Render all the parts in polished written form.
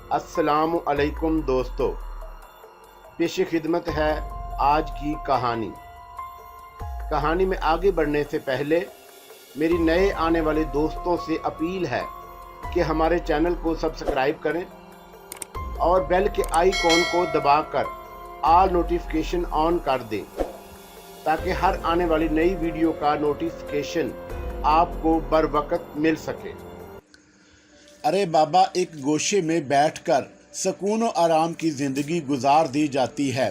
अस्सलामु अलैकुम दोस्तों, पेश खिदमत है आज की कहानी। कहानी में आगे बढ़ने से पहले मेरी नए आने वाले दोस्तों से अपील है कि हमारे चैनल को सब्सक्राइब करें और बेल के आइकॉन को दबाकर ऑल नोटिफिकेशन ऑन कर दें ताकि हर आने वाली नई वीडियो का नोटिफिकेशन आपको बर वक्त मिल सके। अरे बाबा, एक गोशे में बैठकर सुकून और आराम की ज़िंदगी गुजार दी जाती है।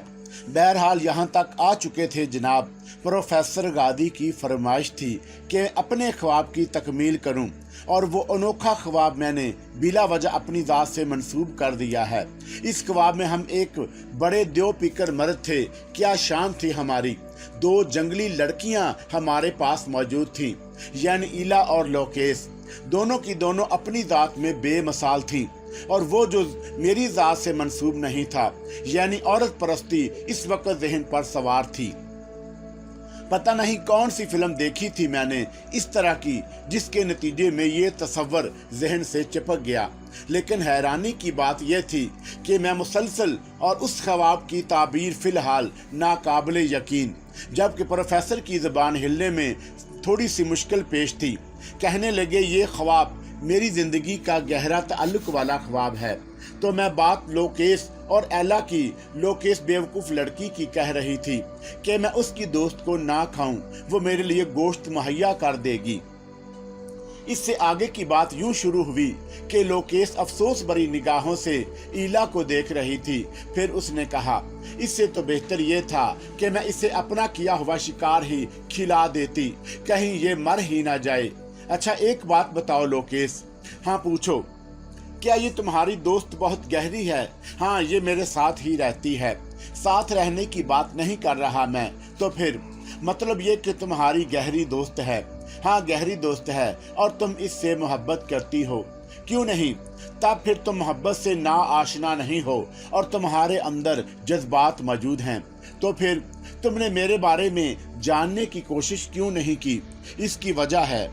बहरहाल यहाँ तक आ चुके थे जनाब। प्रोफेसर गादी की फरमाइश थी कि अपने ख्वाब की तकमील करूं, और वो अनोखा ख्वाब मैंने बिला वजह अपनी ज़ात से मंसूब कर दिया है। इस ख्वाब में हम एक बड़े देव पीकर मर्द थे। क्या शान थी हमारी। 2 जंगली लड़कियां हमारे पास मौजूद थीं, यानी इला और लोकेश। दोनों की दोनों अपनी ज़ात में बेमिसाल थीं, और वो जो मेरी ज़ात से मंसूब नहीं था, यानी औरत परस्ती, इस वक्त जहन पर सवार थी। पता नहीं कौन सी फिल्म देखी थी मैंने इस तरह की, जिसके नतीजे में ये तस्वर जहन से चिपक गया। लेकिन हैरानी की बात यह थी कि मैं मुसलसल और उस ख्वाब की ताबीर फ़िलहाल नाकाबिले यकीन, जबकि प्रोफेसर की ज़बान हिलने में थोड़ी सी मुश्किल पेश थी। कहने लगे, ये ख्वाब मेरी ज़िंदगी का गहरा ताल्लुक वाला ख्वाब है। तो मैं बात लोकेश और एला की, लोकेश बेवकूफ़ लड़की की कह रही थी कि मैं उसकी दोस्त को ना खाऊं, वो मेरे लिए गोश्त मुहैया कर देगी। इससे आगे की बात यूं शुरू हुई कि लोकेश अफसोस भरी निगाहों से ईला को देख रही थी। फिर उसने कहा, इससे तो बेहतर ये था कि मैं इसे अपना किया हुआ शिकार ही खिला देती, कहीं ये मर ही ना जाए। अच्छा, एक बात बताओ लोकेश। हाँ पूछो। क्या ये तुम्हारी दोस्त बहुत गहरी है? हाँ, ये मेरे साथ ही रहती है। साथ रहने की बात नहीं कर रहा मैं। तो फिर मतलब ये कि तुम्हारी गहरी दोस्त है? हाँ, गहरी दोस्त है, और तुम इससे मोहब्बत करती हो। क्यों नहीं? तब फिर तुम मोहब्बत से ना आशना नहीं हो और तुम्हारे अंदर जज्बात मौजूद हैं। तो फिर तुमने मेरे बारे में जानने की कोशिश क्यों नहीं की? इसकी वजह है,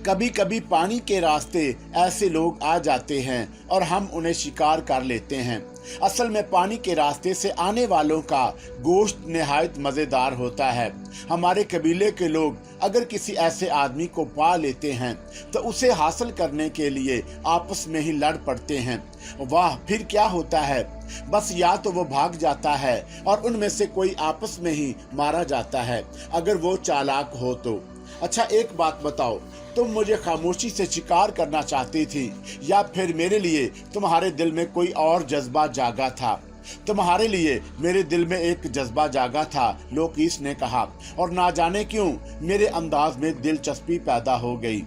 कभी कभी पानी के रास्ते ऐसे लोग आ जाते हैं और हम उन्हें शिकार कर लेते हैं। असल में पानी के रास्ते से आने वालों का गोश्त निहायत मज़ेदार होता है। हमारे कबीले के लोग अगर किसी ऐसे आदमी को पा लेते हैं तो उसे हासिल करने के लिए आपस में ही लड़ पड़ते हैं। वाह, फिर क्या होता है? बस या तो वो भाग जाता है और उनमें से कोई आपस में ही मारा जाता है, अगर वो चालाक हो तो। अच्छा, एक बात बताओ, तुम मुझे खामोशी से शिकार करना चाहती थी, या फिर मेरे लिए तुम्हारे दिल में कोई और जज्बा जागा था? तुम्हारे लिए मेरे दिल में एक जज्बा जागा था, लोकेश ने कहा, और ना जाने क्यों मेरे अंदाज में दिलचस्पी पैदा हो गई।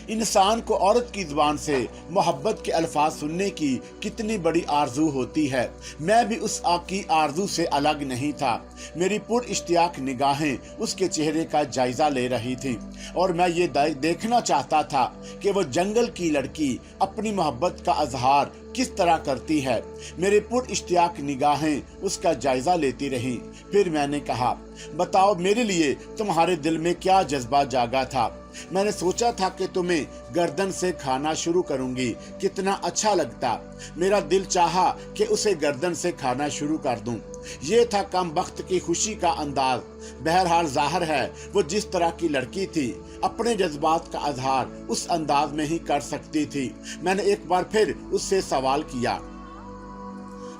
इंसान को औरत की ज़ुबान से मोहब्बत के अल्फाज सुनने की कितनी बड़ी आरजू होती है। मैं भी उस की आरजू से अलग नहीं था। मेरी पुरइश्तियाक निगाहें उसके चेहरे का जायज़ा ले रही थी, और मैं ये देखना चाहता था कि वो जंगल की लड़की अपनी मोहब्बत का इजहार किस तरह करती है। मेरे पुरइश्तियाक निगाहें उसका जायज़ा लेती रहीं। फिर मैंने कहा, बताओ, मेरे लिए तुम्हारे दिल में क्या जज्बा जागा था? मैंने सोचा था कि तुम्हें गर्दन से खाना शुरू करूंगी, कितना अच्छा लगता। मेरा दिल चाहा कि उसे गर्दन से खाना शुरू कर दूं। ये था कम वक्त की खुशी का अंदाज। बहरहाल ज़ाहिर है वो जिस तरह की लड़की थी, अपने जज्बात का इजहार उस अंदाज में ही कर सकती थी। मैंने एक बार फिर उससे सवाल किया,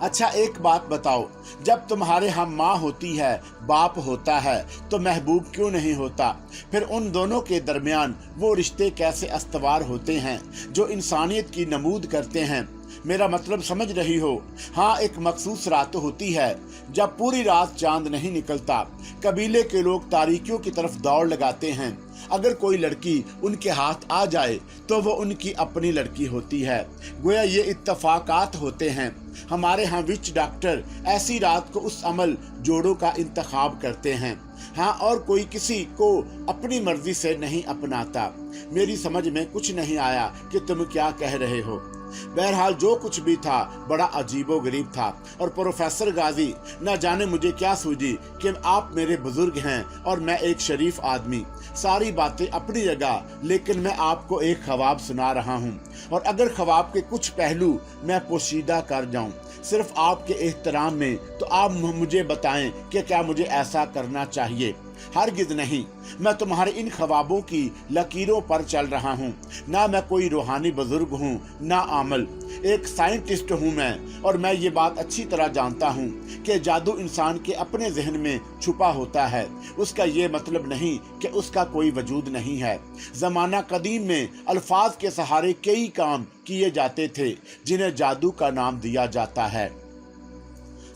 अच्छा एक बात बताओ, जब तुम्हारे यहाँ माँ होती है, बाप होता है, तो महबूब क्यों नहीं होता? फिर उन दोनों के दरमियान वो रिश्ते कैसे अस्तवार होते हैं जो इंसानियत की नमूद करते हैं? मेरा मतलब समझ रही हो? हाँ, एक मखसूस रात होती है जब पूरी रात चांद नहीं निकलता। कबीले के लोग तारीकियों की तरफ दौड़ लगाते हैं। अगर कोई लड़की उनके हाथ आ जाए तो वो उनकी अपनी लड़की होती है। गोया ये इत्तफाकात होते हैं। हमारे यहाँ विच डॉक्टर ऐसी रात को उस अमल जोड़ों का इंतखाब करते हैं। हाँ, और कोई किसी को अपनी मर्जी से नहीं अपनाता। मेरी समझ में कुछ नहीं आया कि तुम क्या कह रहे हो। बहरहाल जो कुछ भी था बड़ा अजीबो गरीब था। और प्रोफेसर गाजी, न जाने मुझे क्या सूझी कि आप मेरे बुजुर्ग हैं और मैं एक शरीफ आदमी, सारी बातें अपनी जगह, लेकिन मैं आपको एक ख्वाब सुना रहा हूँ, और अगर ख्वाब के कुछ पहलू मैं पोशीदा कर जाऊं सिर्फ आपके एहतराम में, तो आप मुझे बताएं कि क्या मुझे ऐसा करना चाहिए। हरगिज नहीं, मैं तुम्हारे इन ख्वाबों की लकीरों पर चल रहा हूँ। ना मैं कोई रूहानी बुजुर्ग हूँ, ना आमल, एक साइंटिस्ट हूँ मैं, और मैं ये बात अच्छी तरह जानता हूँ कि जादू इंसान के अपने जहन में छुपा होता है। उसका ये मतलब नहीं कि उसका कोई वजूद नहीं है। जमाना कदीम में अल्फाज के सहारे कई काम किए जाते थे जिन्हें जादू का नाम दिया जाता है।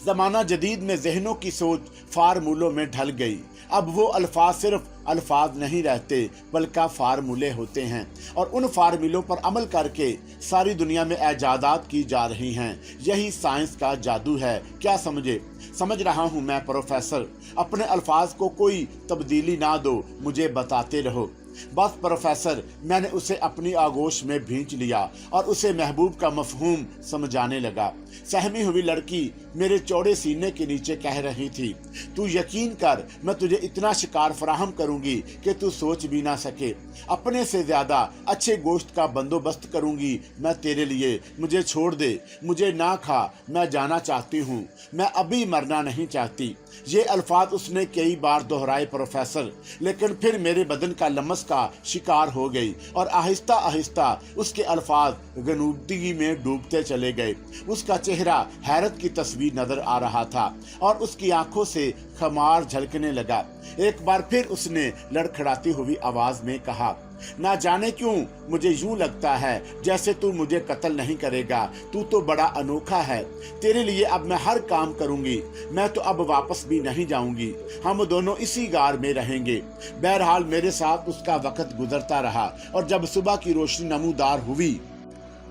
जमाना जदीद में जहनों की सोच फार्मूलों में ढल गई। अब वो अल्फाज सिर्फ अल्फाज नहीं रहते बल्कि फार्मूले होते हैं, और उन फार्मूलों पर अमल करके सारी दुनिया में इजादात की जा रही हैं। यही साइंस का जादू है। क्या समझ रहा हूँ मैं प्रोफेसर। अपने अल्फाज को कोई तब्दीली ना दो, मुझे बताते रहो। बस प्रोफेसर, मैंने उसे अपनी आगोश में भींच लिया और उसे महबूब का मफहूम समझाने लगा। सहमी हुई लड़की मेरे चौड़े सीने के नीचे कह रही थी, तू यकीन कर, मैं तुझे इतना शिकार फराहम करूंगी कि तू सोच भी ना सके। अपने से ज्यादा अच्छे गोश्त का बंदोबस्त करूंगी मैं तेरे लिए। मुझे छोड़ दे, मुझे ना खा, मैं जाना चाहती हूँ, मैं अभी मरना नहीं चाहती। ये अल्फाज उसने कई बार दोहराए प्रोफेसर, लेकिन फिर मेरे बदन का लमस का शिकार हो गई और आहिस्ता आहिस्ता उसके अल्फाज गनूदगी में डूबते चले गए। उसका चेहरा हैरत की तस्वीर नजर आ रहा था और उसकी आंखों से खमार झलकने लगा। एक बार फिर उसने लड़खड़ाती हुई आवाज में कहा, ना जाने क्यों मुझे यूं लगता है जैसे तू मुझे कत्ल नहीं करेगा। तू तो बड़ा अनोखा है। तेरे लिए अब मैं हर काम करूंगी। मैं तो अब वापस भी नहीं जाऊंगी। हम दोनों इसी गार में रहेंगे। बहरहाल मेरे साथ उसका वक्त गुजरता रहा और जब सुबह की रोशनी नमूदार हुई,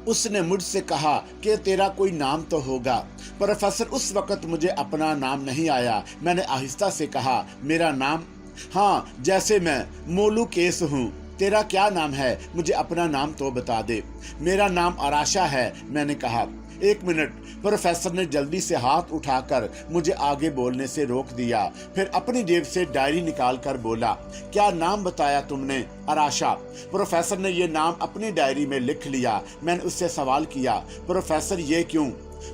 उसने मुझसे कहा कि तेरा कोई नाम तो होगा। प्रोफेसर, उस वक्त मुझे अपना नाम नहीं आया। मैंने आहिस्ता से कहा, मेरा नाम? हाँ, जैसे मैं मोलू केस हूँ। तेरा क्या नाम है? मुझे अपना नाम तो बता दे। मेरा नाम आराशा है, मैंने कहा। एक मिनट, प्रोफेसर ने जल्दी से हाथ उठाकर मुझे आगे बोलने से रोक दिया। फिर अपनी जेब से डायरी निकालकर बोला, क्या नाम बताया तुमने? आराशा। प्रोफेसर ने ये नाम अपनी डायरी में लिख लिया। मैंने उससे सवाल किया, प्रोफेसर ये क्यों?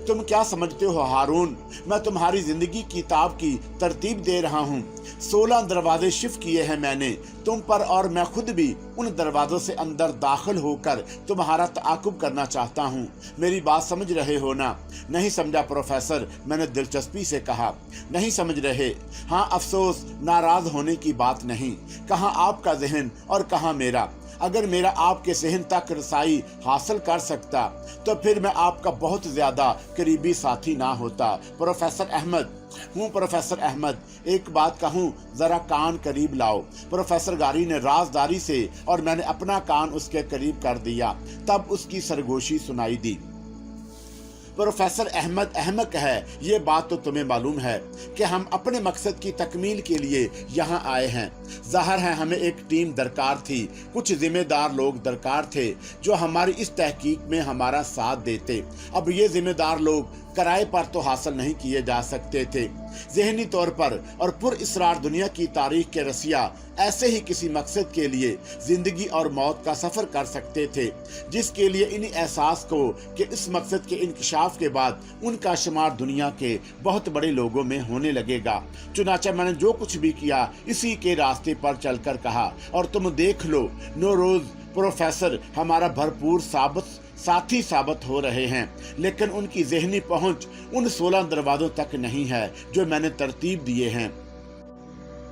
तुम क्या समझते हो हारून, मैं तुम्हारी जिंदगी किताब की तरतीब दे रहा हूँ। 16 दरवाजे शिफ्ट किए हैं मैंने तुम पर, और मैं खुद भी उन दरवाजों से अंदर दाखिल होकर तुम्हारा ताकुब करना चाहता हूँ। मेरी बात समझ रहे हो ना? नहीं समझा प्रोफेसर, मैंने दिलचस्पी से कहा। नहीं समझ रहे? हाँ, अफसोस, नाराज होने की बात नहीं। कहाँ आपका जहन और कहाँ मेरा। अगर मेरा आपके सहन तक रसाई हासिल कर सकता तो फिर मैं आपका बहुत ज्यादा करीबी साथी ना होता। प्रोफेसर अहमद हूँ, प्रोफेसर अहमद। एक बात कहूँ, जरा कान करीब लाओ। प्रोफेसर गारी ने राजदारी से, और मैंने अपना कान उसके करीब कर दिया। तब उसकी सरगोशी सुनाई दी। प्रोफेसर अहमद अहमक है, ये बात तो तुम्हें मालूम है कि हम अपने मकसद की तकमील के लिए यहाँ आए हैं। ज़ाहिर है हमें एक टीम दरकार थी, कुछ जिम्मेदार लोग दरकार थे जो हमारी इस तहकीक में हमारा साथ देते। अब ये जिम्मेदार लोग किराए पर तो हासिल नहीं किए जा सकते थे। ज़हनी तौर पर और पुरइसरार दुनिया की तारीख के रसिया ऐसे ही किसी मकसद के लिए जिंदगी और मौत का सफर कर सकते थे, जिसके लिए इन्हीं एहसास को कि इस मकसद के इंकशाफ के बाद उनका शुमार दुनिया के बहुत बड़े लोगों में होने लगेगा। चुनाचा मैंने जो कुछ भी किया इसी के रास्ते पर चलकर कहा, और तुम देख लो नौरोज प्रोफेसर हमारा भरपूर साथी साबित हो रहे हैं, लेकिन उनकी ज़हनी पहुंच उन 16 दरवाजों तक नहीं है जो मैंने तरतीब दिए हैं।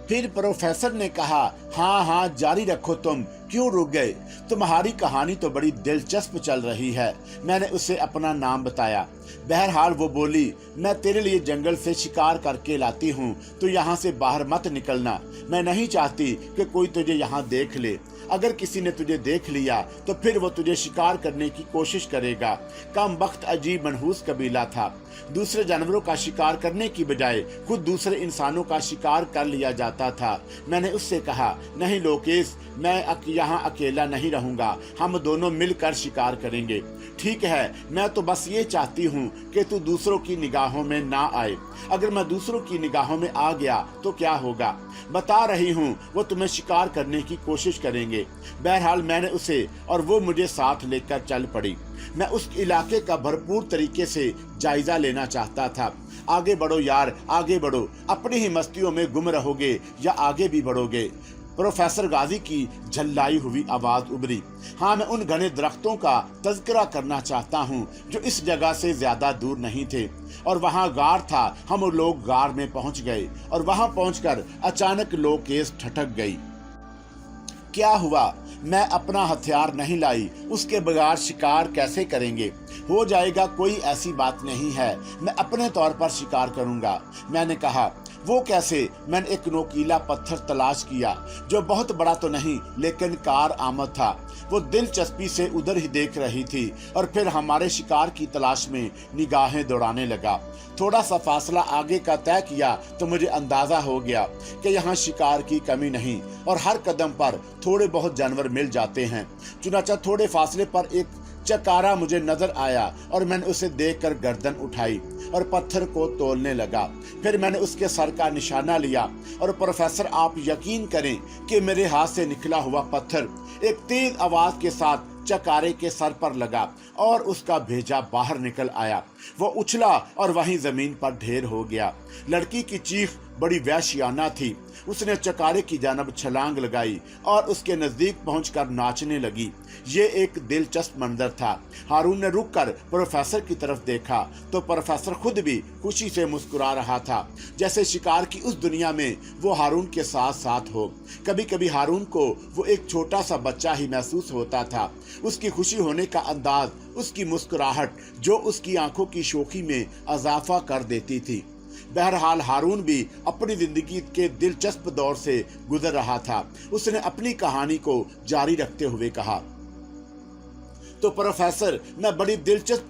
फिर प्रोफेसर ने कहा, हाँ हाँ जारी रखो, तुम क्यों रुक गए? तुम्हारी कहानी तो बड़ी दिलचस्प चल रही है। मैंने उसे अपना नाम बताया। बहरहाल वो बोली, मैं तेरे लिए जंगल से शिकार करके लाती हूँ, तो यहाँ से बाहर मत निकलना। मैं नहीं चाहती कि कोई तुझे यहाँ देख ले। अगर किसी ने तुझे देख लिया तो फिर वो तुझे शिकार करने की कोशिश करेगा। कम बख्त अजीब मनहूस कबीला था। दूसरे जानवरों का शिकार करने की बजाय खुद दूसरे इंसानों का शिकार कर लिया जाता था। मैंने उससे कहा, नहीं लोकेश, मैं यहाँ अकेला नहीं रहूंगा, हम दोनों मिलकर शिकार करेंगे। ठीक है, मैं तो बस ये चाहती हूँ कि तू दूसरों की निगाहों में ना आए। अगर मैं दूसरों की निगाहों में आ गया तो क्या होगा? बता रही हूँ, वो तुम्हें शिकार करने की कोशिश करेंगे। बहरहाल मैंने उसे और वो मुझे साथ लेकर चल पड़ी। मैं उस इलाके का भरपूर तरीके से जायजा लेना चाहता था। आगे बढ़ो यार, आगे बढ़ो, अपनी ही मस्तियों में गुम रहोगे या आगे भी बढ़ोगे? प्रोफेसर गाजी की झल्लाई हुई आवाज उभरी। हाँ, मैं उन घने दरख्तों का तज़किरा करना चाहता हूँ जो इस जगह से ज्यादा दूर नहीं थे, और वहाँ गार था। हम लोग गार में पहुंच गए और वहाँ पहुंचकर अचानक लोकेश ठठक गई। क्या हुआ? मैं अपना हथियार नहीं लाई, उसके बगैर शिकार कैसे करेंगे? हो जाएगा, कोई ऐसी बात नहीं है, मैं अपने तौर पर शिकार करूंगा। मैंने कहा। वो कैसे? मैंने एक नोकीला पत्थर तलाश किया जो बहुत बड़ा तो नहीं लेकिन कार आमद था। वो दिलचस्पी से उधर ही देख रही थी और फिर हमारे शिकार की तलाश में निगाहें दौड़ाने लगा। थोड़ा सा फासला आगे का तय किया तो मुझे अंदाजा हो गया कि यहाँ शिकार की कमी नहीं और हर कदम पर थोड़े बहुत जानवर मिल जाते हैं। चुनाचा थोड़े फासले पर एक चकारा मुझे नजर आया और मैंने उसे देखकर गर्दन उठाई और पत्थर को तोलने लगा। फिर मैंने उसके सर का निशाना लिया और प्रोफेसर, आप यकीन करें कि मेरे हाथ से निकला हुआ पत्थर एक तेज आवाज के साथ चकारे के सर पर लगा और उसका भेजा बाहर निकल आया। वो उछला और वहीं जमीन पर ढेर हो गया। लड़की की चीख बड़ी वहशियाना थी। उसने चकारे की जानब छलांग लगाई और उसके नजदीक पहुंचकर नाचने लगी। ये एक दिलचस्प मंजर था। हारून ने रुककर प्रोफेसर की तरफ देखा तो प्रोफेसर खुद भी खुशी से मुस्कुरा रहा था, जैसे शिकार की उस दुनिया में वो हारून के साथ साथ हो। कभी कभी हारून को वो एक छोटा सा बच्चा ही महसूस होता था। उसकी खुशी होने का अंदाज, उसकी मुस्कुराहट जो उसकी आंखों की शोखी में इजाफा कर देती थी। बहरहाल हारून भी अपनी जिंदगी के दिलचस्प दौर से गुजर रहा था। उसने अपनी कहानी को जारी रखते हुए कहा, तो प्रोफेसर, मैं बड़ी दिलचस्प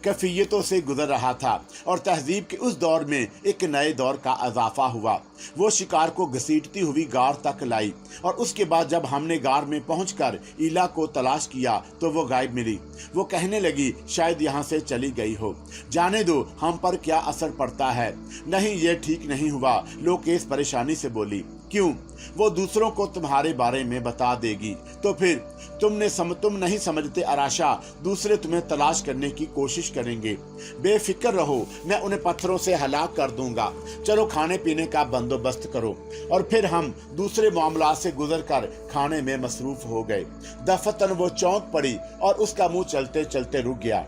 कैफियतों से गुजर रहा था और तहजीब के उस दौर में एक नए दौर का इजाफा हुआ। वो शिकार को घसीटती हुई गार तक लाई और उसके बाद जब हमने गार में पहुंचकर ईला को तलाश किया तो वो गायब मिली। वो कहने लगी, शायद यहाँ से चली गई हो। जाने दो, हम पर क्या असर पड़ता है। नहीं, ये ठीक नहीं हुआ, लोकेश परेशानी से बोली। क्यों? वो दूसरों को तुम्हारे बारे में बता देगी तो फिर तुम नहीं समझते आराशा, दूसरे तुम्हें तलाश करने की कोशिश करेंगे। बेफिक्र रहो, मैं उन्हें पत्थरों से हलाक कर दूंगा। चलो खाने पीने का बंदोबस्त करो। और फिर हम दूसरे मामला से गुजरकर खाने में मसरूफ हो गए। दफतन वो चौंक पड़ी और उसका मुंह चलते चलते रुक गया।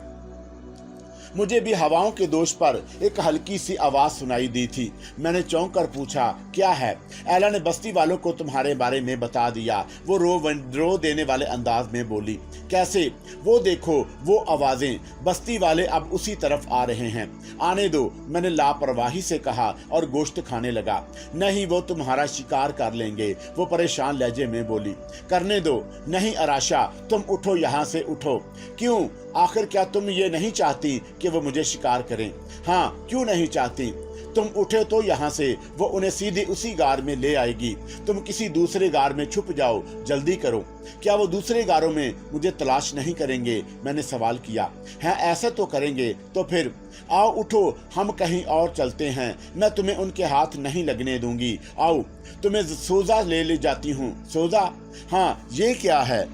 मुझे भी हवाओं के दोष पर एक हल्की सी आवाज सुनाई दी थी। मैंने चौंक कर पूछा, क्या है? एला ने बस्ती वालों को तुम्हारे बारे में बता दिया। वो रो देने वाले अंदाज में बोली। कैसे? वो देखो, वो आवाजें। बस्ती वाले अब उसी तरफ आ रहे हैं। आने दो, मैंने लापरवाही से कहा और गोश्त खाने लगा। नहीं, वो तुम्हारा शिकार कर लेंगे, वो परेशान लहजे में बोली। करने दो। नहीं आराशा, तुम उठो, यहाँ से उठो। क्यों? आखिर क्या तुम ये नहीं चाहती कि वो मुझे शिकार करें? हाँ, क्यों नहीं चाहती? तुम उठे तो यहाँ से वो उन्हें सीधे उसी गार में ले आएगी। तुम किसी दूसरे गार में छुप जाओ, जल्दी करो। क्या वो दूसरे गारों में मुझे तलाश नहीं करेंगे? मैंने सवाल किया। हाँ, ऐसा तो करेंगे। तो फिर आओ, उठो, हम कहीं और चलते हैं। मैं तुम्हें उनके हाथ नहीं लगने दूंगी। आओ, तुम्हें सोजा ले जाती हूँ। सोजा? हाँ, ये क्या है?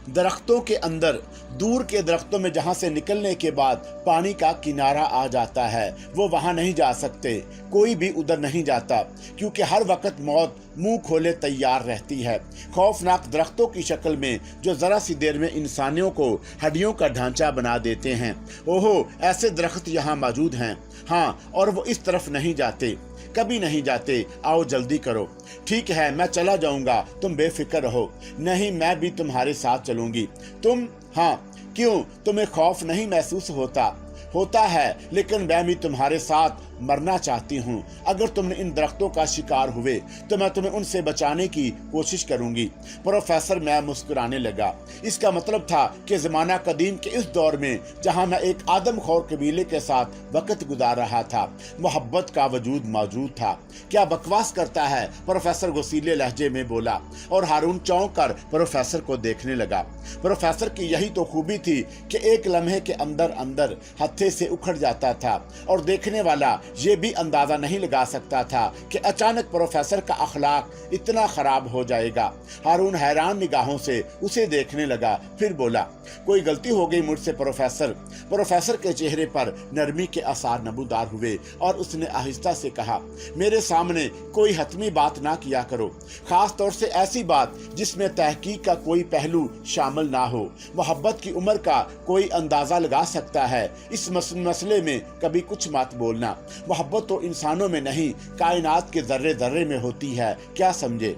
दरख्तों के अंदर, दूर के दरख्तों में जहां से निकलने के बाद पानी का किनारा आ जाता है, वो वहां नहीं जा सकते। कोई भी उधर नहीं जाता क्योंकि हर वक्त मौत मुंह खोले तैयार रहती है। खौफनाक दरख्तों की शक्ल में जो जरा सी देर में इंसानियों को हड्डियों का ढांचा बना देते हैं। ओहो, ऐसे दरख्त यहाँ मौजूद हैं। हाँ, और वो इस तरफ नहीं जाते, कभी नहीं जाते। आओ, जल्दी करो। ठीक है, मैं चला जाऊंगा, तुम बेफिक्र रहो। नहीं, मैं भी तुम्हारे साथ चलूंगी। तुम? हाँ, क्यों? तुम्हें खौफ नहीं महसूस होता? होता है, लेकिन मैं भी तुम्हारे साथ مرना चाहती हूँ। अगर तुमने इन दरख्तों का शिकार हुए तो मैं तुम्हें उनसे बचाने की कोशिश करूंगी। प्रोफेसर मैं मुस्कुराने लगा। इसका मतलब था कि ज़माना कदीम के इस दौर में जहाँ मैं एक आदमखोर कबीले के साथ वक्त गुजार रहा था, मोहब्बत का वजूद मौजूद था। क्या बकवास करता है, प्रोफेसर गुस्सीले लहजे में बोला, और हारून चौंक कर प्रोफेसर को देखने लगा। प्रोफेसर की यही तो खूबी थी कि एक लम्हे के अंदर अंदर हत्थे से उखड़ जाता था और देखने वाला ये भी अंदाजा नहीं लगा सकता था कि अचानक प्रोफेसर का अखलाक इतना खराब हो जाएगा। हारून हैरान निगाहों से उसे देखने लगा, फिर बोला, कोई गलती हो गई मुझसे प्रोफेसर। प्रोफेसर के चेहरे पर नरमी के आसार नमूदार हुए और उसने आहिस्ता से कहा, मेरे सामने कोई हतमी बात ना किया करो, खास तौर से ऐसी बात जिसमें तहकीक का कोई पहलू शामिल ना हो। मोहब्बत की उम्र का कोई अंदाजा लगा सकता है, इस मसले में कभी कुछ मत बोलना। मोहब्बत तो इंसानों में नहीं, कायनात के जर्रे जर्रे में होती है, क्या समझे?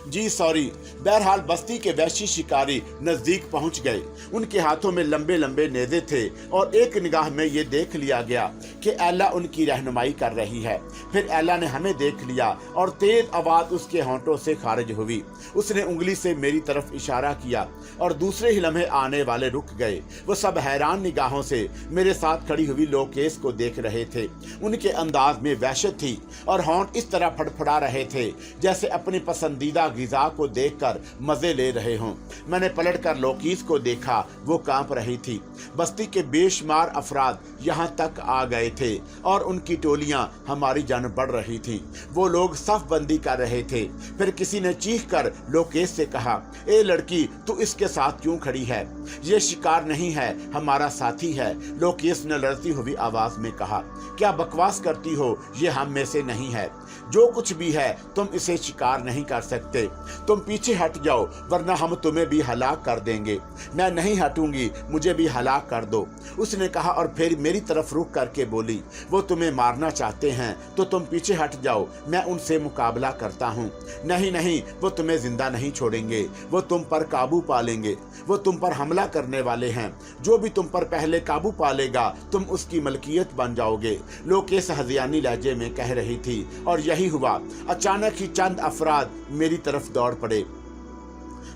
जी सॉरी। बहरहाल बस्ती के वैशी शिकारी नजदीक पहुंच गए। उनके हाथों में लंबे लंबे नेज़े थे और एक निगाह में ये देख लिया गया कि एला उनकी रहनुमाई कर रही है। फिर एला ने हमें देख लिया और तेज आवाज उसके होंठों से खारिज हुई। उसने उंगली से मेरी तरफ इशारा किया और दूसरे ही लम्हे आने वाले रुक गए। वो सब हैरान निगाहों से मेरे साथ खड़ी हुई लोकेश को देख रहे थे। उनके अंदाज में वहशत थी और होंठ इस तरह फड़फड़ा रहे थे जैसे अपनी पसंदीदा गिजा को देखकर मजे ले रहे हों। मैंने पलटकर लोकीस को देखा, वो कांप रही थी। बस्ती के बेशुमार अफराद यहाँ तक आ गए थे और उनकी टोलियां हमारी जानब बढ़ रही थी। वो लोग सफ बंदी कर रहे थे। फिर किसी ने चीख कर लोकेश से कहा, ए लड़की, तू इसके साथ क्यों खड़ी है? ये शिकार नहीं है, हमारा साथी है। लोकेश ने लड़ती हुई आवाज में कहा, क्या बकवास करती हो? ये हम में से नहीं है। जो कुछ भी है तुम इसे शिकार नहीं कर सकते। तुम पीछे हट जाओ वरना हम तुम्हें भी हलाक कर देंगे। मैं नहीं हटूंगी, मुझे भी हलाक कर दो, उसने कहा और फिर मेरी तरफ रुख करके बोली, वो तुम्हें मारना चाहते हैं तो तुम पीछे हट जाओ, मैं उनसे मुकाबला करता हूँ। नहीं नहीं, वो तुम्हें जिंदा नहीं छोड़ेंगे, वो तुम पर काबू पा लेंगे। वो तुम पर हमला करने वाले हैं। जो भी तुम पर पहले काबू पा लेगा तुम उसकी मलकियत बन जाओगे। लोकेश हज़ियानी लहजे में कह रही थी और यही हुआ। अचानक ही चंद अफराद मेरी तरफ दौड़ पड़े।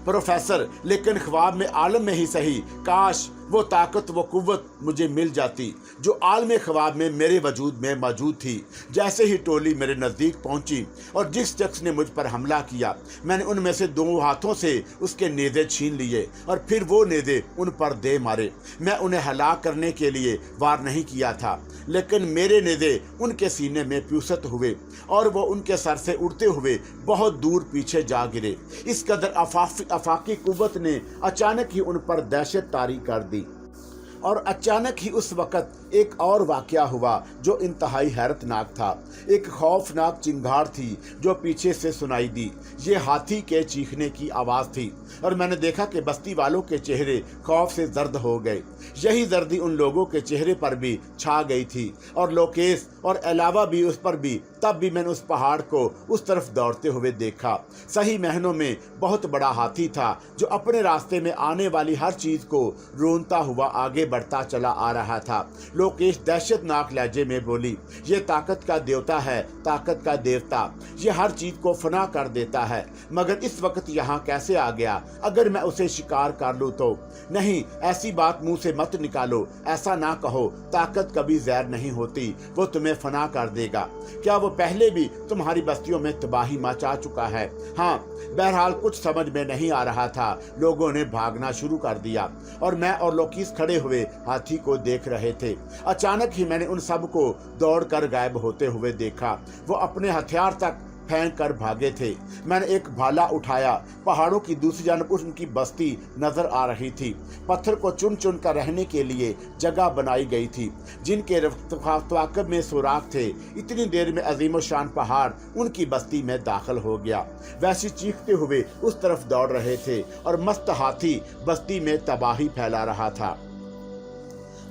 प्रोफेसर, लेकिन ख्वाब में आलम में ही सही, काश वो ताकत वो कुव्वत मुझे मिल जाती जो आलम ख्वाब में मेरे वजूद में मौजूद थी। जैसे ही टोली मेरे नज़दीक पहुंची और जिस शख्स ने मुझ पर हमला किया, मैंने उनमें से 2 हाथों से उसके नेज़े छीन लिए और फिर वो नेज़े उन पर दे मारे। मैं उन्हें हलाक करने के लिए वार नहीं किया था, लेकिन मेरे नेज़े उनके सीने में प्यूसत हुए और वो उनके सर से उड़ते हुए बहुत दूर पीछे जा गिरे। इस कदर अफाकी कुव्वत ने अचानक ही उन पर दहशत तारी कर दी। और अचानक ही उस वक़्त एक और वाक़या हुआ जो इंतहाई हैरतनाक था। एक खौफनाक चिंगार थी जो पीछे से सुनाई दी। ये हाथी के चीखने की आवाज़ थी और मैंने देखा कि बस्ती वालों के चेहरे खौफ से जर्द हो गए। यही जर्दी उन लोगों के चेहरे पर भी छा गई थी और लोकेश और अलावा भी उस पर भी। तब भी मैंने उस पहाड़ को उस तरफ दौड़ते हुए देखा। सही मायनों में बहुत बड़ा हाथी था जो अपने रास्ते में आने वाली हर चीज़ को रोनता हुआ आगे बढ़ता चला आ रहा था। लोकेश दहशतनाक लहजे में बोली, ये ताकत का देवता है, ताकत का देवता। ये हर चीज़ को फना कर देता है, मगर इस वक्त यहाँ कैसे आ गया? अगर मैं उसे शिकार कर लूँ तो? नहीं, ऐसी बात मुंह से मत निकालो, ऐसा ना कहो। ताकत कभी जहर नहीं होती, वो तुम्हें फना कर देगा। क्या वो पहले भी तुम्हारी बस्तियों में तबाही मचा चुका है? हाँ। बहरहाल कुछ समझ में नहीं आ रहा था। लोगों ने भागना शुरू कर दिया और मैं और लोकीस खड़े हुए हाथी को देख रहे थे। अचानक ही मैंने उन सब को दौड़कर गायब होते हुए देखा। वो अपने हथियार तक फेंक कर भागे थे। मैंने एक भाला उठाया। पहाड़ों की दूसरी जानब उनकी बस्ती नजर आ रही थी। पत्थर को चुन चुन कर रहने के लिए जगह बनाई गई थी जिनके रफ्ताकब में सुराख थे। इतनी देर में अजीम शान पहाड़ उनकी बस्ती में दाखिल हो गया। वैसे चीखते हुए उस तरफ दौड़ रहे थे और मस्त हाथी बस्ती में तबाही फैला रहा था।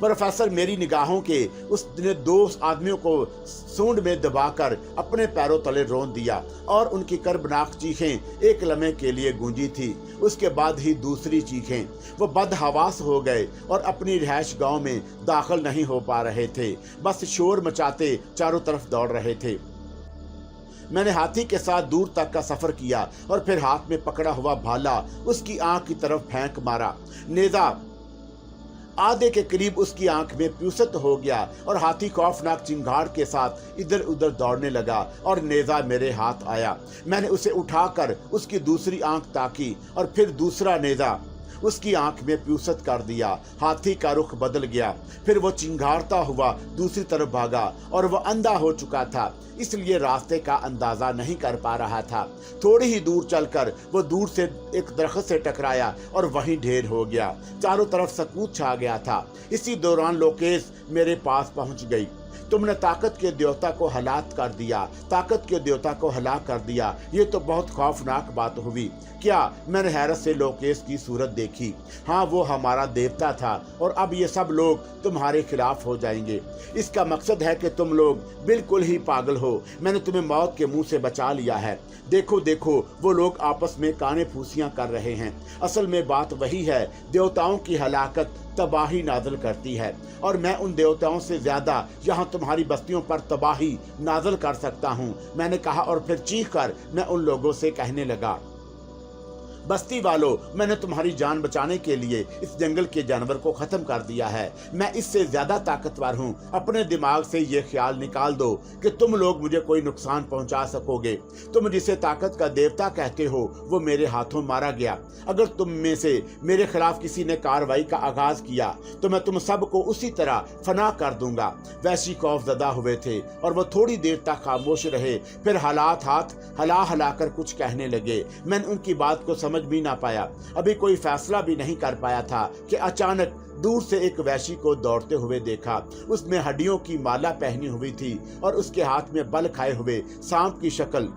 प्रोफेसर मेरी निगाहों के उसने 2 आदमियों को सूंड में दबाकर अपने पैरों तले रौंद दिया और उनकी कर्बनाक चीखें एक लम्हे के लिए गूंजी थी। उसके बाद ही दूसरी चीखें। वो बदहवास हो गए और अपनी रिहाइश गांव में दाखिल नहीं हो पा रहे थे, बस शोर मचाते चारों तरफ दौड़ रहे थे। मैंने हाथी के साथ दूर तक का सफर किया और फिर हाथ में पकड़ा हुआ भाला उसकी आंख की तरफ फेंक मारा। नेजा आधे के करीब उसकी आंख में प्यूसत हो गया और हाथी खौफनाक चिंगाड़ के साथ इधर उधर दौड़ने लगा और नेजा मेरे हाथ आया। मैंने उसे उठाकर उसकी दूसरी आंख ताकी और फिर दूसरा नेजा उसकी आंख में प्यूसत कर दिया। हाथी का रुख बदल गया, फिर वो चिंगारता हुआ दूसरी तरफ भागा और वो अंधा हो चुका था, इसलिए रास्ते का अंदाजा नहीं कर पा रहा था। थोड़ी ही दूर चलकर वो दूर से एक दरख्त से टकराया और वहीं ढेर हो गया। चारों तरफ सकूत छा गया था। इसी दौरान लोकेश मेरे पास पहुंच गई। तुमने ताकत के देवता को हलाक कर दिया, ताकत के देवता को हलाक कर दिया। ये तो बहुत खौफनाक बात हुई। क्या? मैंने हैरत से लोकेश की सूरत देखी। हाँ, वो हमारा देवता था और अब ये सब लोग तुम्हारे खिलाफ हो जाएंगे। इसका मकसद है कि तुम लोग बिल्कुल ही पागल हो। मैंने तुम्हें मौत के मुंह से बचा लिया है। देखो देखो, वो लोग आपस में काने फूसियां कर रहे हैं। असल में बात वही है, देवताओं की हलाकत तबाही नाज़िल करती है और मैं उन देवताओं से ज्यादा यहाँ तुम्हारी बस्तियों पर तबाही नाज़िल कर सकता हूँ, मैंने कहा और फिर चीख कर मैं उन लोगों से कहने लगा, बस्ती वालों, मैंने तुम्हारी जान बचाने के लिए इस जंगल के जानवर को खत्म कर दिया है। मैं इससे ज्यादा ताकतवर हूँ। अपने दिमाग से ये ख्याल निकाल दो कि तुम लोग मुझे कोई नुकसान पहुंचा सकोगे। तुम जिसे ताकत का देवता कहते हो वो मेरे हाथों मारा गया। अगर तुम में से मेरे खिलाफ किसी ने कार्रवाई का आगाज किया तो मैं तुम सबको उसी तरह फना कर दूंगा। वैसी खौफजदा हुए थे और वो थोड़ी देर तक खामोश रहे, फिर हालात हाथ हला कर कुछ कहने लगे। मैंने उनकी बात को समझ भी ना पाया। अभी कोई फैसला भी नहीं कर पाया था कि अचानक दूर से एक वैशी को दौड़ते हुए देखा। उसने हड्डियों की माला पहनी हुई थी और उसके हाथ में बल खाए हुए सांप की शक्ल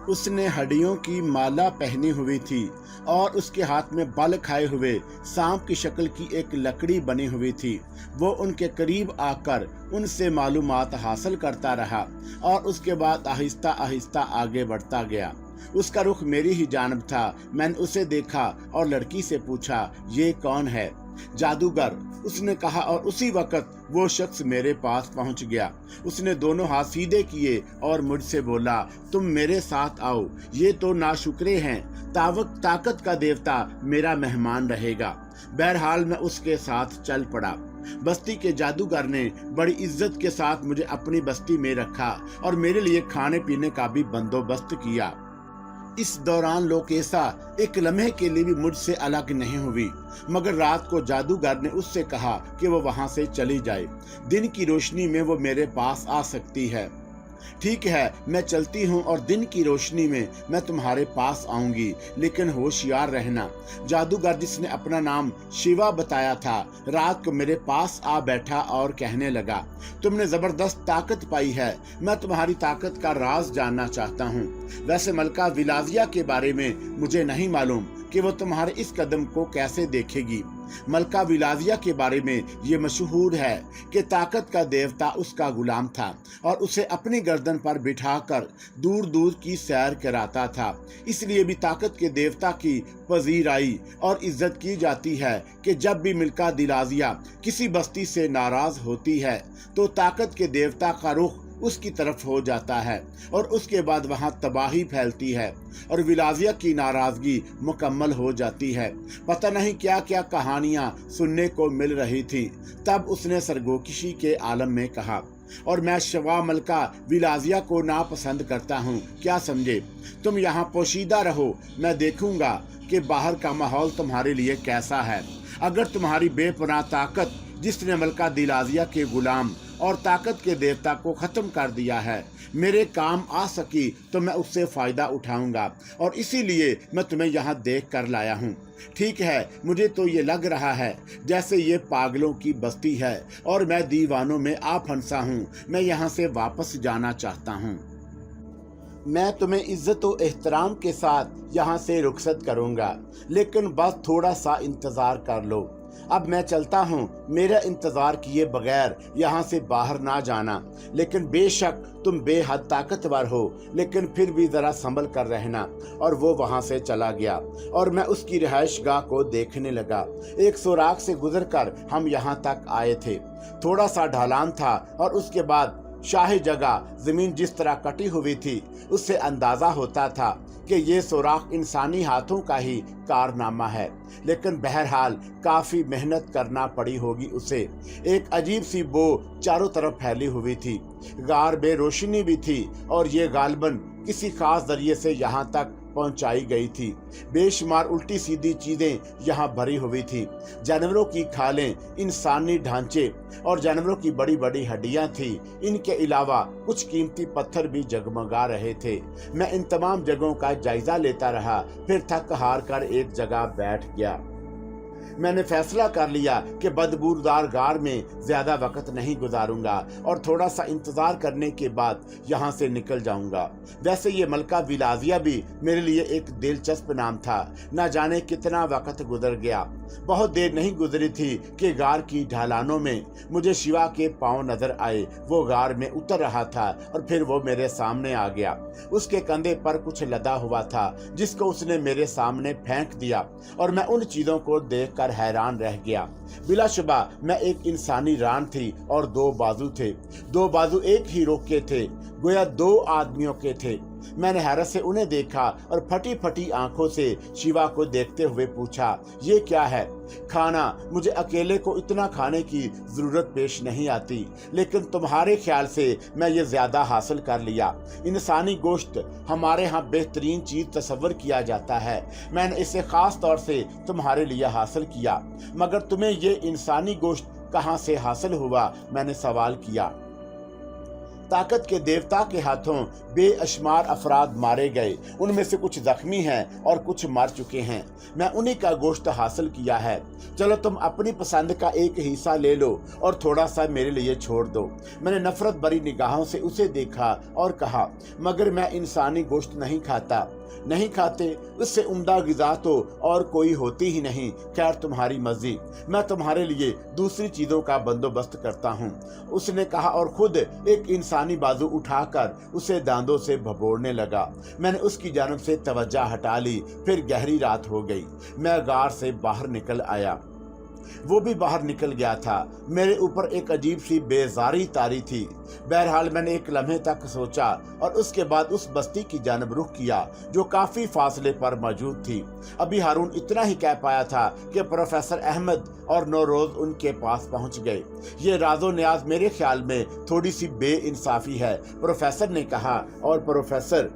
उसने हड्डियों की माला पहनी हुई थी और उसके हाथ में बल खाए हुए सांप की शक्ल की एक लकड़ी बनी हुई थी। वो उनके करीब आकर उनसे मालूमात हासिल करता रहा और उसके बाद आहिस्ता आहिस्ता आगे बढ़ता गया। उसका रुख मेरी ही जानब था। मैंने उसे देखा और लड़की से पूछा, ये कौन है? जादूगर, उसने कहा और उसी वक्त वो शख्स मेरे पास पहुंच गया। उसने दोनों हाथ सीधे किए और मुझसे बोला, तुम मेरे साथ आओ। ये तो नाशुक्रे हैं। ताकत का देवता मेरा मेहमान रहेगा। बहरहाल मैं उसके साथ चल पड़ा। बस्ती के जादूगर ने बड़ी इज्जत के साथ मुझे अपनी बस्ती में रखा और मेरे लिए खाने पीने का भी बंदोबस्त किया। इस दौरान लोकेशा एक लम्हे के लिए भी मुझसे अलग नहीं हुई, मगर रात को जादूगर ने उससे कहा कि वो वहां से चली जाए। दिन की रोशनी में वो मेरे पास आ सकती है। ठीक है, मैं चलती हूँ और दिन की रोशनी में मैं तुम्हारे पास आऊंगी, लेकिन होशियार रहना। जादूगर, जिसने अपना नाम शिवा बताया था, रात को मेरे पास आ बैठा और कहने लगा, तुमने जबरदस्त ताकत पाई है। मैं तुम्हारी ताकत का राज जानना चाहता हूँ। वैसे मलका विलाजिया के बारे में मुझे नहीं मालूम कि वो तुम्हारे इस कदम को कैसे देखेगी। मलका विलाजिया के बारे में ये मशहूर है कि ताकत का देवता उसका गुलाम था और उसे अपनी गर्दन पर बिठाकर दूर दूर की सैर कराता था। इसलिए भी ताकत के देवता की पजीराई और इज्जत की जाती है कि जब भी मलका विलाजिया किसी बस्ती से नाराज होती है तो ताकत के देवता का रुख उसकी तरफ हो जाता है और उसके बाद वहां तबाही फैलती है और विलाजिया की नाराजगी मुकम्मल हो जाती है। पता नहीं क्या क्या कहानियां सुनने को मिल रही थी। तब उसने सरगोशिकी के आलम में कहा, और मैं शवा मलका विलाजिया को नापसंद करता हूँ। क्या समझे? तुम यहाँ पोशीदा रहो, मैं देखूंगा कि बाहर का माहौल तुम्हारे लिए कैसा है। अगर तुम्हारी बेपनाह ताकत, जिसने मलका विलाजिया के गुलाम और ताकत के देवता को खत्म कर दिया है, मेरे काम आ सकी तो मैं उससे फायदा उठाऊंगा और इसीलिए मैं तुम्हें यहाँ देख कर लाया हूँ। ठीक है, मुझे तो ये लग रहा है जैसे ये पागलों की बस्ती है और मैं दीवानों में आ फंसा हूँ। मैं यहाँ से वापस जाना चाहता हूँ। मैं तुम्हें इज्जत और एहतराम के साथ यहाँ से रुखसत करूँगा, लेकिन बस थोड़ा सा इंतज़ार कर लो। अब मैं चलता हूँ, मेरा इंतजार किए बगैर यहाँ से बाहर ना जाना, लेकिन बेशक तुम बेहद ताकतवर हो, लेकिन फिर भी जरा संभल कर रहना। और वो वहाँ से चला गया और मैं उसकी रिहाइश गाह को देखने लगा। एक सुराख से गुजरकर हम यहाँ तक आए थे। थोड़ा सा ढलान था और उसके बाद शाही जगह। जमीन जिस तरह कटी हुई थी उससे अंदाजा होता था कि ये सुराख इंसानी हाथों का ही कारनामा है, लेकिन बहरहाल काफी मेहनत करना पड़ी होगी उसे। एक अजीब सी बो चारों तरफ फैली हुई थी, गार में रोशनी भी थी और ये गालबन किसी खास जरिए से यहाँ तक पहुंचाई गई थी। बेशुमार उल्टी सीधी चीजें यहाँ भरी हुई थी। जानवरों की खालें, इंसानी ढांचे और जानवरों की बड़ी बड़ी हड्डियां थी। इनके अलावा कुछ कीमती पत्थर भी जगमगा रहे थे। मैं इन तमाम जगहों का जायजा लेता रहा, फिर थक हार कर एक जगह बैठ गया। मैंने फैसला कर लिया कि बदबूदार गार में ज्यादा वक्त नहीं गुजारूंगा और थोड़ा सा इंतजार करने के बाद यहाँ से निकल जाऊंगा। वैसे ये मलका विलाजिया भी मेरे लिए एक दिलचस्प नाम था। न जाने कितना वक्त गुजर गया। बहुत देर नहीं गुजरी थी कि गार की ढलानों में मुझे शिवा के पांव नजर आए। वो गार में उतर रहा था और फिर वो मेरे सामने आ गया। उसके कंधे पर कुछ लदा हुआ था जिसको उसने मेरे सामने फेंक दिया और मैं उन चीजों को देखकर हैरान रह गया। बिलाशुबा मैं एक इंसानी रान थी और दो बाजू थे। दो बाजू एक ही रोक के थे, गोया दो आदमियों के थे। मैंने हैरत से उन्हें देखा और फटी फटी आंखों से शिवा को देखते हुए पूछा, ये क्या है? खाना? मुझे अकेले को इतना खाने की जरूरत पेश नहीं आती, लेकिन तुम्हारे ख्याल से मैं ये ज्यादा हासिल कर लिया। इंसानी गोश्त हमारे यहाँ बेहतरीन चीज तस्वर किया जाता है। मैंने इसे खास तौर से तुम्हारे लिए हासिल किया, मगर तुम्हें ये इंसानी गोश्त कहाँ से हासिल हुआ? मैंने सवाल किया। ताकत के देवता के हाथों बेशुमार अफराद मारे गए, उनमें से कुछ जख्मी हैं और कुछ मर चुके हैं। मैं उन्हीं का गोश्त हासिल किया है। चलो तुम अपनी पसंद का एक हिस्सा ले लो और थोड़ा सा मेरे लिए छोड़ दो। मैंने नफरत भरी निगाहों से उसे देखा और कहा, मगर मैं इंसानी गोश्त नहीं खाता। नहीं खाते? उससे उम्दा गिज़ा तो और कोई होती ही नहीं। खैर तुम्हारी मर्जी, मैं तुम्हारे लिए दूसरी चीजों का बंदोबस्त करता हूँ, उसने कहा और खुद एक इंसानी बाजू उठाकर उसे दांतों से भभोड़ने लगा। मैंने उसकी जानब से तवज्जो हटा ली। फिर गहरी रात हो गई। मैं गार से बाहर निकल आया, वो भी बाहर निकल गया था। मेरे ऊपर एक अजीब सी बेजारी तारी थी। बहरहाल मैंने एक लम्हे तक सोचा और उसके बाद उस बस्ती की जानब रुख किया जो काफी फासले पर मौजूद थी। अभी हारून इतना ही कह पाया था कि प्रोफेसर अहमद और नौरोज उनके पास पहुंच गए। ये राजो न्याज मेरे ख्याल में थोड़ी सी बेइंसाफी है, प्रोफेसर ने कहा, और प्रोफेसर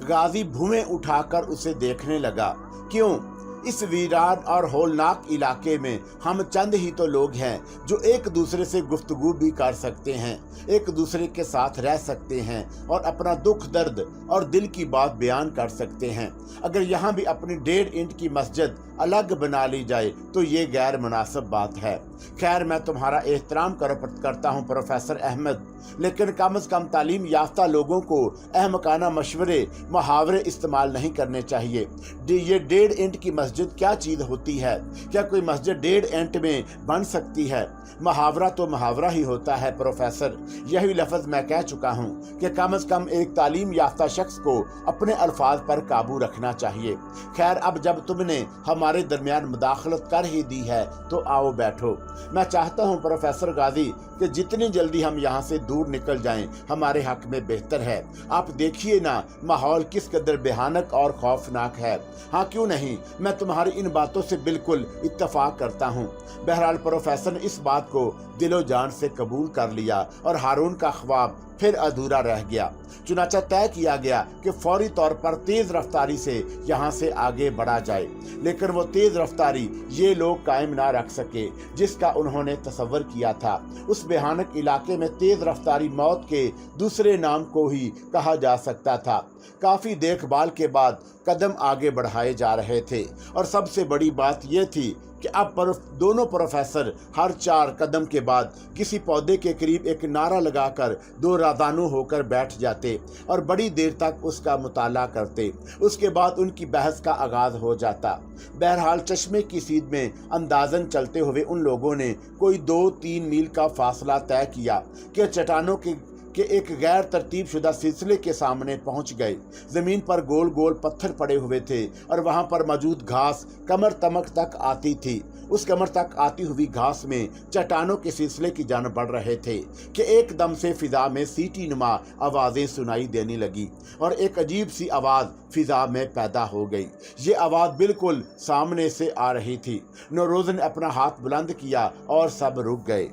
गाजी भुएं उठाकर उसे देखने लगा। क्यों? इस वीरान और होलनाक इलाके में हम चंद ही तो लोग हैं जो एक दूसरे से गुफ्तगू भी कर सकते हैं, एक दूसरे के साथ रह सकते हैं और अपना दुख दर्द और दिल की बात बयान कर सकते हैं। अगर यहाँ भी अपनी 1.5 इंच की मस्जिद अलग बना ली जाए तो ये गैर मुनासिब बात है। खैर मैं तुम्हारा एहतराम करता हूँ प्रोफेसर अहमद, लेकिन कम से कम तालीम याफ्ता लोगों को अहमकाना मशवरे मुहावरे इस्तेमाल नहीं करने चाहिए। ये 1.5 इंच की मस्जिद क्या चीज होती है? क्या कोई मस्जिद 1.5 इंच में बन सकती है? मुहावरा तो मुहावरा ही होता है प्रोफेसर। यही लफ्ज मैं कह चुका हूँ कि कम से कम एक तालीम याफ्ता शख्स को अपने अल्फाज पर काबू रखना चाहिए। खैर अब जब तुमने हमारे दरमियान मुदाखलत कर ही दी है तो आओ बैठो। मैं चाहता हूँ प्रोफेसर गाजी कि जितनी जल्दी हम यहाँ से दूर निकल जाएं हमारे हक में बेहतर है। आप देखिए ना माहौल किस कदर बेहानक और खौफनाक है। हाँ क्यों नहीं, मैं तुम्हारी इन बातों से बिल्कुल इत्तफाक करता हूँ। बहरहाल प्रोफेसर ने इस बात को दिलो जान से कबूल कर लिया और हारून का ख्वाब फिर अधूरा रह गया। चुनाचा तय किया गया कि फौरी तौर पर तेज रफ्तारी से यहाँ से आगे बढ़ा जाए, लेकिन वो तेज रफ्तारी ये लोग कायम ना रख सके जिसका उन्होंने तसव्वुर किया था। उस भयानक इलाके में तेज रफ्तारी मौत के दूसरे नाम को ही कहा जा सकता था। काफी देखभाल के बाद कदम आगे बढ़ाए जा रहे थे और सबसे बड़ी बात यह थी कि अब दोनों प्रोफेसर हर 4 कदम के बाद किसी पौधे के करीब एक नारा लगाकर दो रादानू होकर बैठ जाते और बड़ी देर तक उसका मुताला करते। उसके बाद उनकी बहस का आगाज हो जाता। बहरहाल चश्मे की सीध में अंदाजन चलते हुए उन लोगों ने कोई 2-3 मील का फासला तय किया कि चट्टानों के एक गैर तरतीब शुदा सिलसिले के सामने पहुंच गए। जमीन पर गोल गोल पत्थर पड़े हुए थे और वहां पर मौजूद घास कमर तक आती थी। उस कमर तक आती हुई घास में चट्टानों के सिलसिले की जान बढ़ रहे थे कि एकदम से फिजा में सीटी नुमा आवाजें सुनाई देने लगी और एक अजीब सी आवाज फिजा में पैदा हो गई। ये आवाज बिल्कुल सामने से आ रही थी। नौरोज ने अपना हाथ बुलंद किया और सब रुक गए।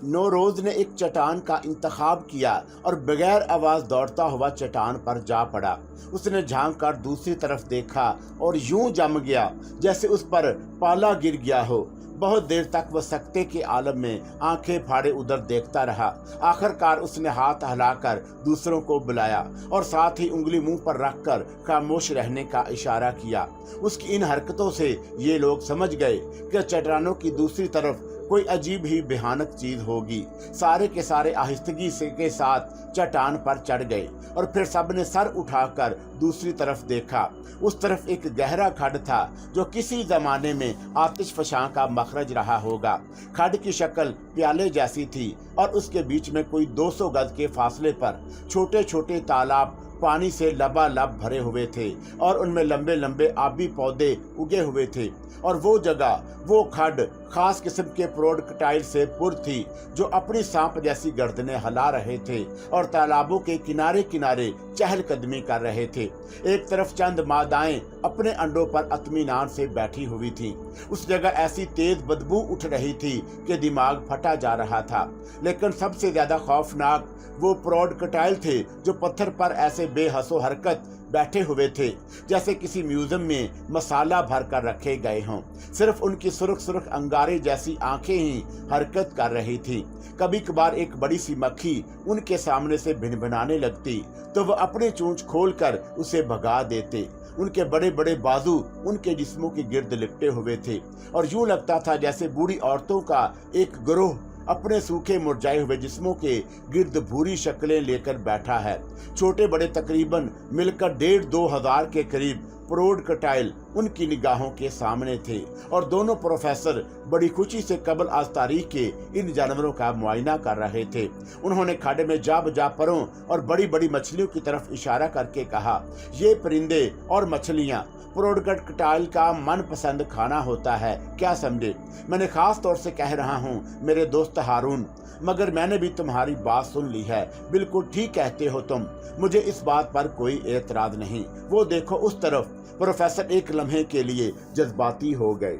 नौरोज ने एक चट्टान का इंतखाब किया और बगैर आवाज दौड़ता हुआ चट्टान पर जा पड़ा। उसने झांक कर दूसरी तरफ देखा और यूं जम गया जैसे उस पर पाला गिर गया हो। बहुत देर तक वह सकते के आलम में आंखें फाड़े उधर देखता रहा। आखिरकार उसने हाथ हिलाकर दूसरों को बुलाया और साथ ही उंगली मुंह पर रखकर खामोश रहने का इशारा किया। उसकी इन हरकतों से ये लोग समझ गए कि चट्टानों की दूसरी तरफ कोई अजीब ही भयानक चीज होगी। सारे के सारे आहिस्तगी से के साथ चट्टान पर चढ़ गए और फिर सबने सर उठाकर दूसरी तरफ देखा। उस तरफ एक गहरा खड्ड था जो किसी जमाने में आतिश फशां का मखरज रहा होगा। खड्ड की शक्ल प्याले जैसी थी और उसके बीच में कोई 200 गज के फासले पर छोटे छोटे तालाब पानी से लबालब भरे हुए थे और उनमें लंबे लंबे आबी पौधे उगे हुए थे। और वो जगह, वो खड्ड खास किस्म के प्रोडक्टाइल से पुर थी जो अपनी सांप जैसी गर्दनें हिला रहे थे और तालाबों के किनारे किनारे चहलकदमी कर रहे थे। एक तरफ चंद मादाएं अपने अंडों पर इत्मीनान से बैठी हुई थी। उस जगह ऐसी तेज बदबू उठ रही थी कि दिमाग फटा जा रहा था। लेकिन सबसे ज्यादा खौफनाक वो प्रोडक्टाइल थे जो पत्थर पर ऐसे बेहसो हरकत बैठे हुए थे जैसे किसी म्यूजियम में मसाला भर कर रखे गए हों। सिर्फ उनकी सुर्ख सुर्ख अंगारे जैसी आंखें ही हरकत कर रही थी। कभी कभार एक बड़ी सी मक्खी उनके सामने से भिनभिनाने लगती तो वह अपनी चोंच खोलकर उसे भगा देते। उनके बड़े बड़े बाजू उनके जिस्मों के गिर्द लिपटे हुए थे और यूं लगता था जैसे बूढ़ी औरतों का एक गिरोह अपने सूखे मुरझाए हुए जिस्मों के गिर्द भूरी शक्लें लेकर बैठा है। छोटे बड़े तकरीबन मिलकर 1,500-2 हजार के करीब प्रोडक्टाइल उनकी निगाहों के सामने थे और दोनों प्रोफेसर बड़ी खुशी से कबल आज तारीख के इन जानवरों का मुआयना कर रहे थे। उन्होंने खाड़े में जा परों और बड़ी बड़ी मछलियों की तरफ इशारा करके कहा, ये परिंदे और मछलियां प्रोडक्टाइल का मनपसंद खाना होता है, क्या समझे? मैंने खास तौर से कह रहा हूँ मेरे दोस्त हारून, मगर मैंने भी तुम्हारी बात सुन ली है। बिल्कुल ठीक कहते हो तुम, मुझे इस बात पर कोई एतराज नहीं। वो देखो उस तरफ। प्रोफेसर एक लम्हे के लिए जज्बाती हो गए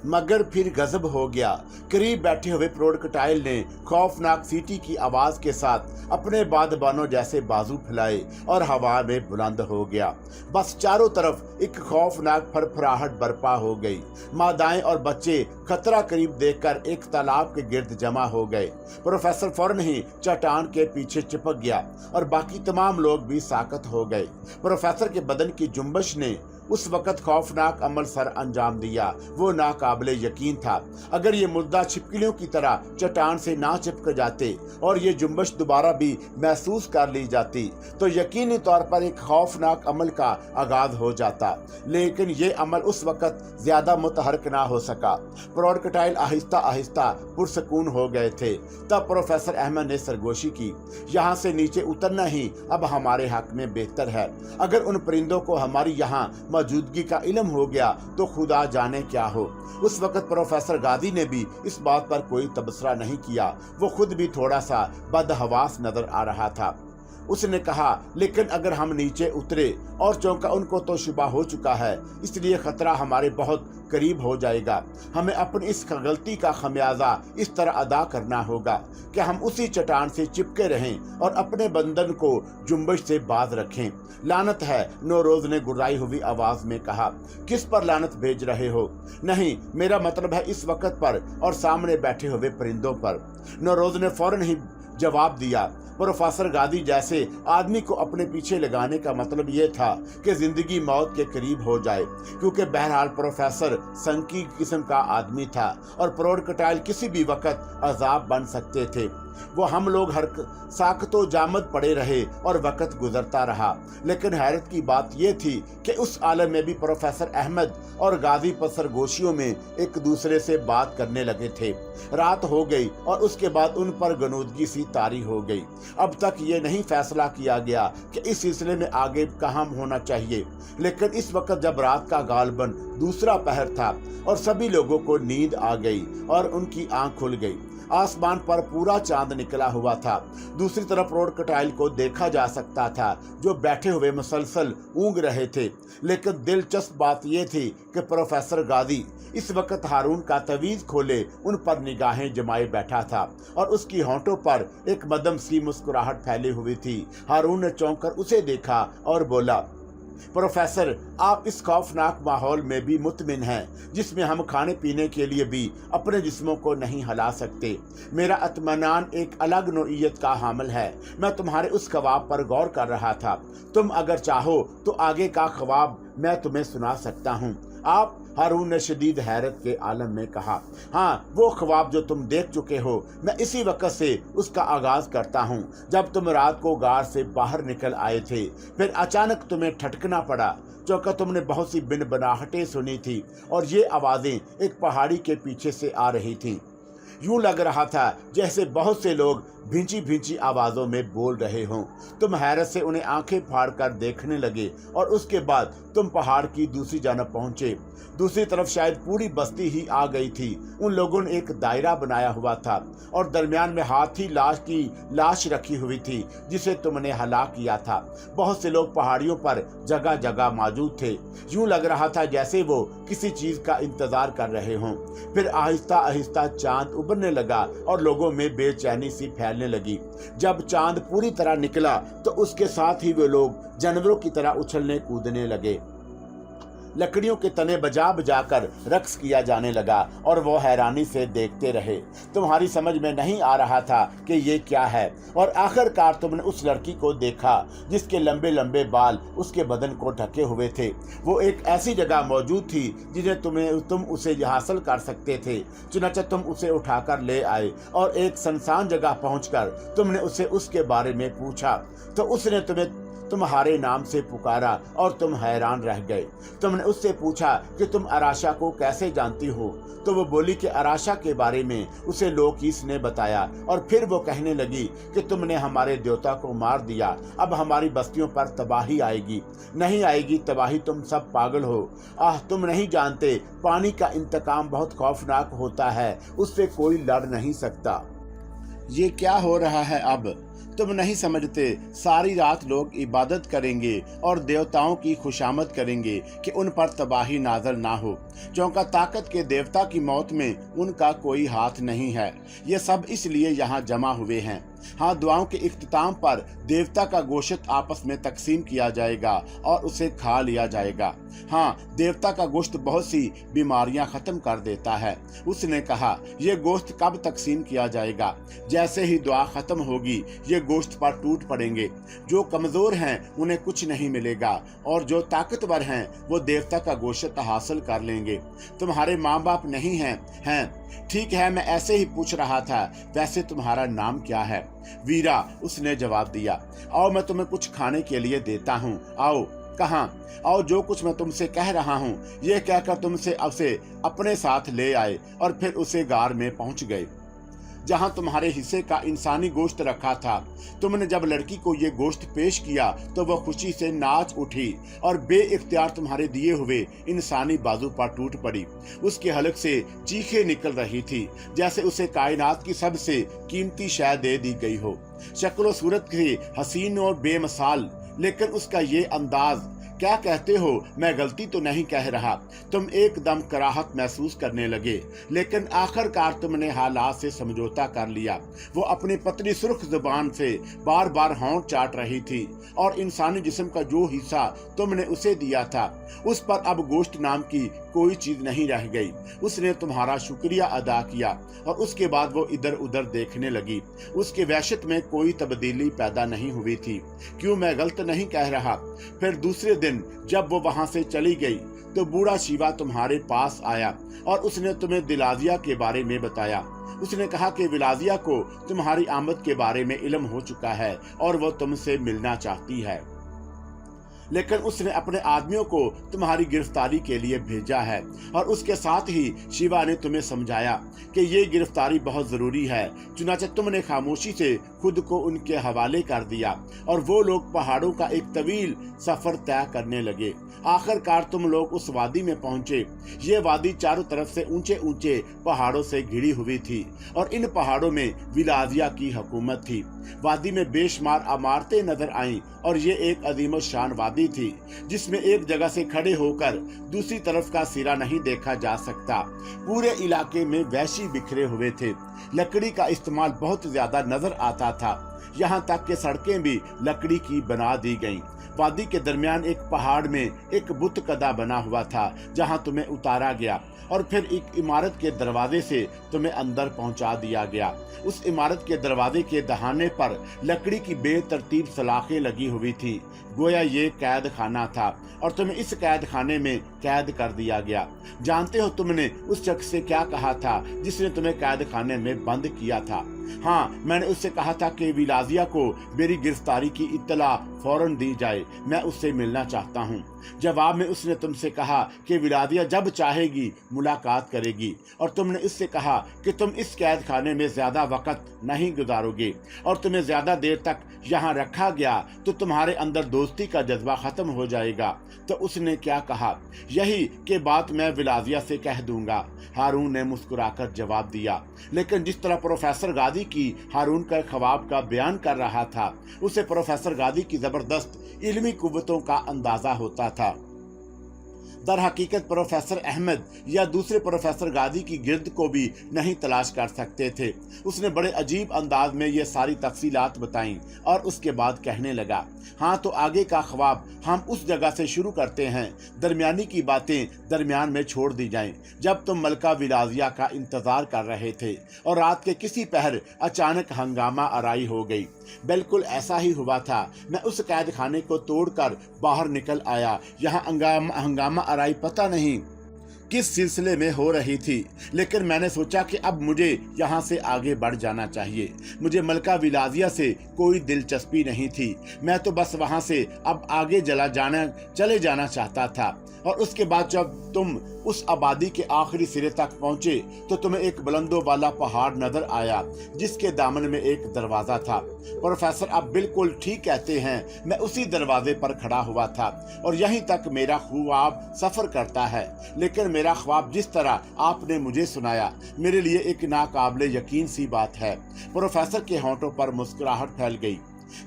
मगर फिर गजब हो गया। करीब बैठे हुए प्रोडक्टाइल ने खौफनाक सीटी की आवाज के साथ अपने बादबानों जैसे बाजू फैलाए और हवा में बुलंद हो गया। बस चारों तरफ एक खौफनाक फरफराहट बरपा हो गई। मादाएं और बच्चे खतरा करीब देखकर एक तालाब के गिर्द जमा हो गए। प्रोफेसर फौरन ही चट्टान के पीछे चिपक गया और बाकी तमाम लोग भी साकत हो गए। प्रोफेसर के बदन की जुम्बश ने उस वक्त खौफनाक अमल सर अंजाम दिया। वो नाकाबिले यकीन था। अगर ये मुर्दा छिपकलियों की तरह चट्टान से ना चिपक जाते और ये जुम्बश दोबारा भी महसूस कर ली जाती तो यकीनी तौर पर एक खौफनाक अमल का आगाज हो जाता। लेकिन ये अमल उस वक्त ज्यादा मुतहरक ना हो सका। प्रोडक्टाइल आहिस्ता आहिस्ता पुरसकून हो गए थे। तब प्रोफेसर अहमद ने सरगोशी की, यहाँ से नीचे उतरना ही अब हमारे हक में बेहतर है। अगर उन परिंदों को हमारी यहाँ मौजूदगी का इल्म हो गया तो खुदा जाने क्या हो। उस वक्त प्रोफेसर गादी ने भी इस बात पर कोई तबसरा नहीं किया। वो खुद भी थोड़ा सा बदहवास नजर आ रहा था। उसने कहा, लेकिन अगर हम नीचे उतरे और चौंका उनको तो शुबा हो चुका है, इसलिए खतरा हमारे बहुत करीब हो जाएगा। हमें अपनी इस गलती का खमियाजा इस तरह अदा करना होगा कि हम उसी चट्टान से चिपके रहें और अपने बंधन को जुम्बश से बाज रखें। लानत है, नौरोज ने गुर्राई हुई आवाज में कहा। किस पर लानत भेज रहे हो? नहीं, मेरा मतलब है इस वक्त पर और सामने बैठे हुए परिंदों पर। नौरोज ने फौरन ही जवाब दिया। प्रोफेसर गादी जैसे आदमी को अपने पीछे लगाने का मतलब ये था कि जिंदगी मौत के करीब हो जाए, क्योंकि बहरहाल प्रोफेसर संकी किस्म का आदमी था और प्रोडक्टाइल किसी भी वक्त अजाब बन सकते थे। वो हम लोग हर साख्तो जामद पड़े रहे और वक्त गुजरता रहा। लेकिन हैरत की बात यह थी कि उस आलम में भी प्रोफेसर अहमद और गाजी सरगोशियों में एक दूसरे से बात करने लगे थे। रात हो गई और उसके बाद उन पर गनूदगी सी तारी हो गई। अब तक ये नहीं फैसला किया गया कि इस सिलसिले में आगे कहाँ होना चाहिए, लेकिन इस वक्त जब रात का गालबन दूसरा पहर था और सभी लोगों को नींद आ गई और उनकी आंख खुल गई, आसमान पर पूरा चांद निकला हुआ था। दूसरी तरफ प्रोडक्टाइल को देखा जा सकता था, जो बैठे हुए मुसलसल ऊँग रहे थे। लेकिन दिलचस्प बात यह थी कि प्रोफेसर गादी इस वक्त हारून का तवीज खोले उन पर निगाहें जमाए बैठा था और उसकी होंठों पर एक मदम सी मुस्कुराहट फैली हुई थी। हारून ने चौंक कर उसे देखा और बोला, प्रोफेसर, आप इस खौफनाक माहौल में भी मुतमिन हैं, जिसमें हम खाने पीने के लिए भी अपने जिस्मों को नहीं हिला सकते। मेरा इत्मीनान एक अलग नौइयत का हामिल है। मैं तुम्हारे उस ख्वाब पर गौर कर रहा था। तुम अगर चाहो तो आगे का ख्वाब मैं तुम्हें सुना सकता हूँ। आप? हारून ने शदीद हैरत के आलम में कहा, हाँ, वो ख्वाब जो तुम देख चुके हो। मैं इसी वक्त से उसका आगाज करता हूँ। जब तुम रात को गार से बाहर निकल आए थे, फिर अचानक तुम्हें ठटकना पड़ा, क्योंकि तुमने बहुत सी बिन बनाहटें सुनी थी और ये आवाजें एक पहाड़ी के पीछे से आ रही थी। यूं लग रहा था जैसे बहुत से लोग भींची भींची आवाजों में बोल रहे हों। तुम हैरत से उन्हें आंखें फाड़ कर देखने लगे और उसके बाद तुम पहाड़ की दूसरी जानब पहुंचे। दूसरी तरफ शायद पूरी बस्ती ही आ गई थी। उन लोगों ने एक दायरा बनाया हुआ था और दरमियान में हाथी की लाश रखी हुई थी, जिसे तुमने हलाक किया था। बहुत से लोग पहाड़ियों पर जगह जगह मौजूद थे। यूं लग रहा था जैसे वो किसी चीज का इंतजार कर रहे हों। फिर आहिस्ता आहिस्ता चांद उभरने लगा और लोगों में बेचैनी सी फैलने लगी। जब चांद पूरी तरह निकला तो उसके साथ ही वे लोग जानवरों की तरह उछलने कूदने लगे। लकड़ियों के तने बजा बजा कर रक्स किया जाने लगा और वो हैरानी से देखते रहे। तुम्हारी समझ में नहीं आ रहा था कि ये क्या है, और आखिरकार तुमने उस लड़की को देखा जिसके लंबे लंबे बाल उसके बदन को ढके हुए थे। वो एक ऐसी जगह मौजूद थी जिन्हें तुम उसे हासिल कर सकते थे। चुनांचे तुम उसे उठाकर ले आए और एक सुनसान जगह पहुंचकर तुमने उसे उसके बारे में पूछा तो उसने तुम्हें तुम्हारे नाम से पुकारा और तुम हैरान रह गए। तुमने उससे पूछा कि तुम अराशा को कैसे जानती हो, तो वो बोली कि अराशा के बारे में उसे लोकीस ने बताया। और फिर वो कहने लगी कि तुमने हमारे देवता को मार दिया, अब हमारी बस्तियों पर तबाही आएगी। नहीं आएगी तबाही, तुम सब पागल हो। तुम नहीं जानते, पानी का इंतकाम बहुत खौफनाक होता है, उससे कोई लड़ नहीं सकता। ये क्या हो रहा है अब? तुम नहीं समझते, सारी रात लोग इबादत करेंगे और देवताओं की खुशामद करेंगे कि उन पर तबाही नाज़िल ना हो, क्योंकि ताकत के देवता की मौत में उनका कोई हाथ नहीं है। ये सब इसलिए यहाँ जमा हुए हैं। हाँ, दुआओं के इख्तिताम पर देवता का गोश्त आपस में तकसीम किया जाएगा और उसे खा लिया जाएगा। हाँ, देवता का गोश्त बहुत सी बीमारियां खत्म कर देता है। उसने कहा, ये गोश्त कब तकसीम किया जाएगा? जैसे ही दुआ खत्म होगी ये गोश्त पर टूट पड़ेंगे। जो कमजोर हैं उन्हें कुछ नहीं मिलेगा और जो ताकतवर हैं वो देवता का गोश्त हासिल कर लेंगे। तुम्हारे माँ बाप नहीं हैं? ठीक है, मैं ऐसे ही पूछ रहा था। वैसे तुम्हारा नाम क्या है? वीरा, उसने जवाब दिया। आओ, मैं तुम्हें कुछ खाने के लिए देता हूँ। आओ। कहाँ? आओ, जो कुछ मैं तुमसे कह रहा हूँ ये कहकर तुमसे उसे अपने साथ ले आए और फिर उसे गार में पहुँच गए जहाँ तुम्हारे हिस्से का इंसानी गोश्त रखा था। तुमने जब लड़की को ये गोश्त पेश किया तो वह खुशी से नाच उठी और बेइख्तियार तुम्हारे दिए हुए इंसानी बाजू पर टूट पड़ी। उसके हलक से चीखें निकल रही थी जैसे उसे कायनात की सबसे कीमती शय दे दी गई हो। शक्ल सूरत थी हसीन और बेमिसाल, लेकिन उसका ये अंदाज क्या कहते हो? मैं गलती तो नहीं कह रहा। तुम एकदम कराहत महसूस करने लगे, लेकिन आखिरकार तुमने हालात से समझौता कर लिया। वो अपनी पतली सुर्ख जुबान से बार बार होंठ चाट रही थी और इंसानी जिस्म का जो हिस्सा तुमने उसे दिया था उस पर अब गोश्त नाम की कोई चीज नहीं रह गई। उसने तुम्हारा शुक्रिया अदा किया और उसके बाद वो इधर उधर देखने लगी। उसके वहशत में कोई तब्दीली पैदा नहीं हुई थी। क्यों, मैं गलत नहीं कह रहा। फिर दूसरे दिन जब वो वहां से चली गई तो बूढ़ा शिवा तुम्हारे पास आया और उसने तुम्हें दिलाजिया के बारे में बताया। उसने कहा कि विलाजिया को तुम्हारी आमद के बारे में इल्म हो चुका है और वो तुमसे मिलना चाहती है, लेकिन उसने अपने आदमियों को तुम्हारी गिरफ्तारी के लिए भेजा है। और उसके साथ ही शिवा ने तुम्हें समझाया कि ये गिरफ्तारी बहुत जरूरी है। चुनाचे तुमने खामोशी से खुद को उनके हवाले कर दिया और वो लोग पहाड़ों का एक तवील सफर तय करने लगे। आखिरकार तुम लोग उस वादी में पहुंचे। ये वादी चारों तरफ से ऊंचे ऊंचे पहाड़ों से घिरी हुई थी और इन पहाड़ों में विलाजिया की हुकूमत थी। वादी में बेशुमार इमारतें नजर आईं और ये एक अजीम शान वादी थी जिसमें एक जगह से खड़े होकर दूसरी तरफ का सिरा नहीं देखा जा सकता। पूरे इलाके में वैशी बिखरे हुए थे। लकड़ी का इस्तेमाल बहुत ज्यादा नजर आता था। यहाँ तक कि सड़कें भी लकड़ी की बना दी गईं। वादी के दरमियान एक पहाड़ में एक बुत कदा बना हुआ था जहाँ तुम्हें उतारा गया और फिर एक इमारत के दरवाजे से तुम्हें अंदर पहुंचा दिया गया। उस इमारत के दरवाजे के दहाने पर लकड़ी की बेतरतीब सलाखें लगी हुई थी, गोया ये कैद खाना था और तुम्हें इस कैद खाने में कैद कर दिया गया। जानते हो तुमने उस शख्स से क्या कहा था जिसने तुम्हें कैद खाने में बंद किया था? हाँ, मैंने उससे कहा था कि विलाजिया को मेरी गिरफ्तारी की इत्तला फौरन दी जाए, मैं उससे मिलना चाहता हूँ। जवाब में उसने तुमसे कहा कि विलाजिया जब चाहेगी मुलाकात करेगी और तुमने उससे कहा कि तुम इस कैद खाने में ज्यादा वक्त नहीं गुजारोगे और तुम्हें ज्यादा देर तक यहाँ रखा गया तो तुम्हारे अंदर दोस्ती का जज्बा खत्म हो जाएगा। तो उसने क्या कहा? यही कि बात मैं विलाजिया से कह दूंगा। हारून ने मुस्कुराकर जवाब दिया। लेकिन जिस तरह प्रोफेसर गादी की हारून का ख्वाब का बयान कर रहा था उसे प्रोफेसर गादी की जबरदस्त इल्मी कुव्वतों का अंदाजा होता था। दर हकीकत प्रोफेसर अहमद या दूसरे प्रोफेसर गादी की गिरद को भी नहीं तलाश कर सकते थे। उसने बड़े अजीब अंदाज में ये सारी तफसीलात बताईं और उसके बाद कहने लगा, हाँ तो आगे का ख्वाब हम उस जगह से शुरू करते हैं। दरमियानी की बातें दरमियान में छोड़ दी जाएं। जब तुम मलका विलाजिया का इंतजार कर रहे थे और रात के किसी पहर अचानक हंगामा आराई हो गई। बिल्कुल ऐसा ही हुआ था। मैं उस कैद खाने को तोड़कर बाहर निकल आया। यहाँ हंगामा आराई पता नहीं किस सिलसिले में हो रही थी, लेकिन मैंने सोचा कि अब मुझे यहाँ से आगे बढ़ जाना चाहिए। मुझे मलका विलाजिया से कोई दिलचस्पी नहीं थी। मैं तो बस वहाँ से अब आगे चले जाना चाहता था। और उसके बाद जब तुम उस आबादी के आखिरी सिरे तक पहुंचे तो तुम्हें एक बुलंदों वाला पहाड़ नजर आया जिसके दामन में एक दरवाजा था। प्रोफेसर आप बिल्कुल ठीक कहते हैं। मैं उसी दरवाजे पर खड़ा हुआ था और यहीं तक मेरा ख्वाब सफर करता है। लेकिन मेरा ख्वाब जिस तरह आपने मुझे सुनाया मेरे लिए एक नाकाबिले यकीन सी बात है। प्रोफेसर के होंठों पर मुस्कुराहट फैल गई।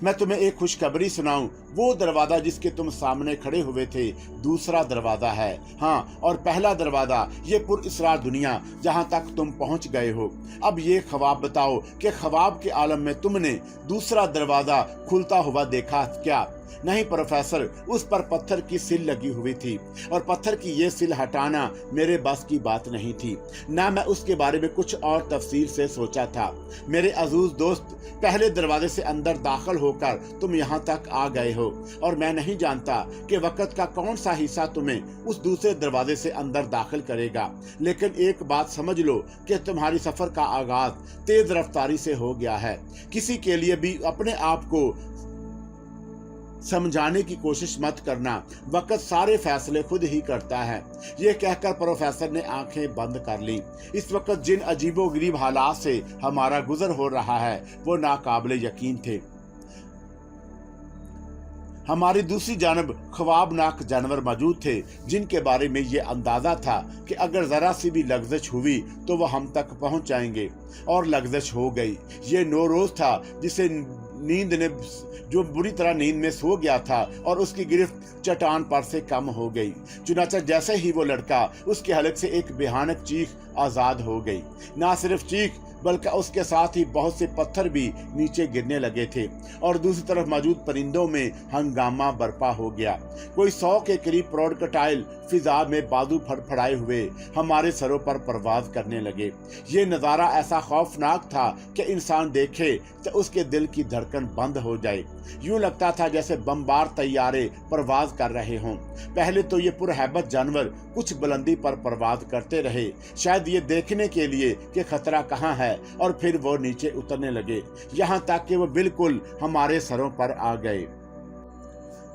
मैं तुम्हें एक खुशखबरी सुनाऊं। वो दरवाजा जिसके तुम सामने खड़े हुए थे दूसरा दरवाजा है। हाँ, और पहला दरवाजा ये पुरअसरार दुनिया जहाँ तक तुम पहुँच गए हो। अब ये ख्वाब बताओ कि ख्वाब के आलम में तुमने दूसरा दरवाजा खुलता हुआ देखा क्या? नहीं प्रोफेसर, उस पर पत्थर की सिल लगी हुई थी और पत्थर की ये सिल हटाना मेरे बस की बात नहीं थी। ना मैं उसके बारे में कुछ और तफसील से सोचा था। मेरे अजूज दोस्त, पहले दरवाजे से अंदर दाखिल होकर तुम यहाँ तक आ गए हो और मैं नहीं जानता कि वक्त का कौन सा हिस्सा तुम्हें उस दूसरे दरवाजे से अंदर दाखिल करेगा। लेकिन एक बात समझ लो कि तुम्हारी सफर का आगाज तेज रफ्तारी से हो गया है। किसी के लिए भी अपने आप को समझाने की कोशिश मत करना। वक्त सारे फैसले खुद ही करता है। ये कहकर प्रोफेसर ने आंखें बंद कर ली। इस वक्त जिन अजीबोगरीब हालात से हमारा गुजर हो रहा है वो नाकाबिले यकीन थे। हमारी दूसरी जानब ख्वाबनाक जानवर मौजूद थे जिनके बारे में ये अंदाजा था कि अगर जरा सी भी लग्जश हुई तो वह हम तक पहुंच जाएंगे। और लग्जश हो गई। ये नौरोज था जिसे बुरी तरह नींद में सो गया था और उसकी गिरफ्त चट्टान पर से कम हो गई। चुनाचा जैसे ही वो लड़का उसके हलक से एक भयानक चीख आजाद हो गई। ना सिर्फ चीख बल्कि उसके साथ ही बहुत से पत्थर भी नीचे गिरने लगे थे और दूसरी तरफ मौजूद परिंदों में हंगामा बर्पा हो गया। कोई 100 के करीब क्रोकोडाइल फिजा में बाजू फड़फड़ाए हुए हमारे सरों पर परवाज करने लगे। ये नज़ारा ऐसा खौफनाक था कि इंसान देखे तो उसके दिल की धड़कन बंद हो जाए। यूं लगता था जैसे बमबार तैयारे परवाज कर रहे हों। पहले तो ये पुरहैबत जानवर कुछ बुलंदी पर परवाज करते रहे, शायद ये देखने के लिए कि खतरा कहाँ है, और फिर वो नीचे उतरने लगे, यहाँ तक कि वो बिल्कुल हमारे सरों पर आ गए।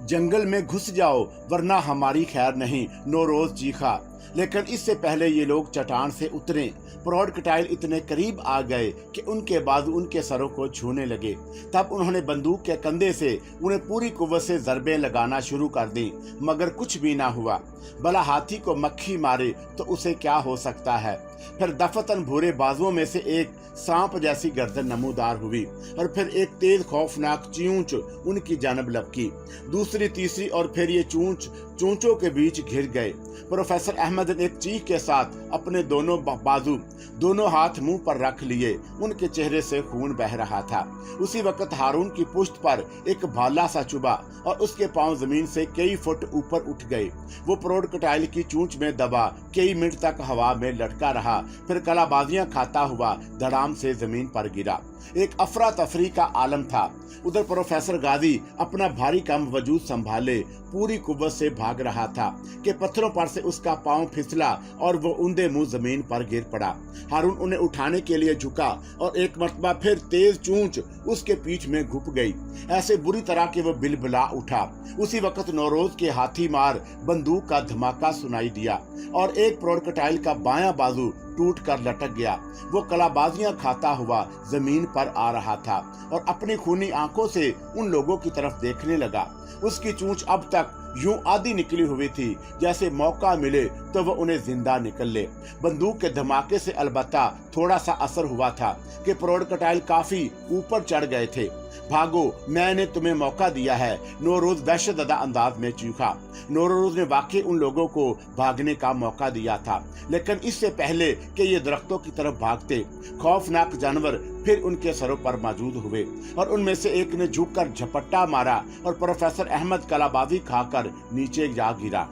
जंगल में घुस जाओ वरना हमारी खैर नहीं, नौरोज चीखा। लेकिन इससे पहले ये लोग चट्टान से उतरे। क्रोकोडाइल इतने करीब आ गए कि उनके बाजू उनके सरों को छूने लगे। तब उन्होंने बंदूक के कंधे से उन्हें पूरी कुव्वत से ज़रबें लगाना शुरू कर दी, मगर कुछ भी ना हुआ। भला हाथी को मक्खी मारे तो उसे क्या हो सकता है। फिर दफतन भूरे बाजुओं में से एक सांप जैसी गर्दन नमूदार हुई और फिर एक तेज खौफनाक चूंच उनकी जानब लपकी। दूसरी, तीसरी और फिर ये चूंचों के बीच घिर गए। प्रोफेसर अहमद ने एक चीख के साथ अपने दोनों बाजू, दोनों हाथ मुंह पर रख लिए। उनके चेहरे से खून बह रहा था। उसी वक्त हारून की पुश्त पर एक भाला सा चुभा और उसके पांव जमीन से कई फुट ऊपर उठ गए। वो क्रोकोडाइल की चूंच में दबा कई मिनट तक हवा में लटका रहा, फिर कलाबाजियां खाता हुआ धड़ाम से जमीन पर गिरा। एक अफरा तफरी का आलम था। उधर प्रोफेसर गाजी अपना भारी कम वजूद संभाले पूरी कुव्वत से भाग रहा था कि पत्थरों पर से उसका पांव फिसला और वो उंधे मुंह जमीन पर गिर पड़ा। हारून उन्हें उठाने के लिए झुका और एक मर्तबा फिर तेज चूंच उसके पीठ में घुप गई, ऐसे बुरी तरह कि वो बिलबिला उठा। उसी वक्त नौरोज के हाथी मार बंदूक का धमाका सुनाई दिया और एक क्रोकोडाइल का बायां बाजू टूट कर लटक गया। वो कलाबाजियां खाता हुआ जमीन पर आ रहा था और अपनी खूनी आंखों से उन लोगों की तरफ देखने लगा। उसकी चूंच अब तक यूं आधी निकली हुई थी, जैसे मौका मिले तो वो उन्हें जिंदा निकल ले। बंदूक के धमाके से अलबत्ता थोड़ा सा असर हुआ था कि क्रोकोडाइल काफी ऊपर चढ़ गए थे। भागो, मैंने तुम्हें मौका दिया है, नौरोज दहशतज़दा अंदाज में चीखा। नौरोज ने वाकई उन लोगों को भागने का मौका दिया था, लेकिन इससे पहले कि ये दरख्तों की तरफ भागते, खौफनाक जानवर फिर उनके सरों पर मौजूद हुए और उनमें से एक ने झुककर झपट्टा मारा और प्रोफेसर अहमद कलाबाजी खाकर नीचे जा गिरा।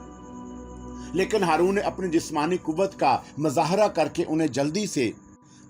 लेकिन हारून ने अपनी जिस्मानी कुव्वत का मुजाहरा करके उन्हें जल्दी से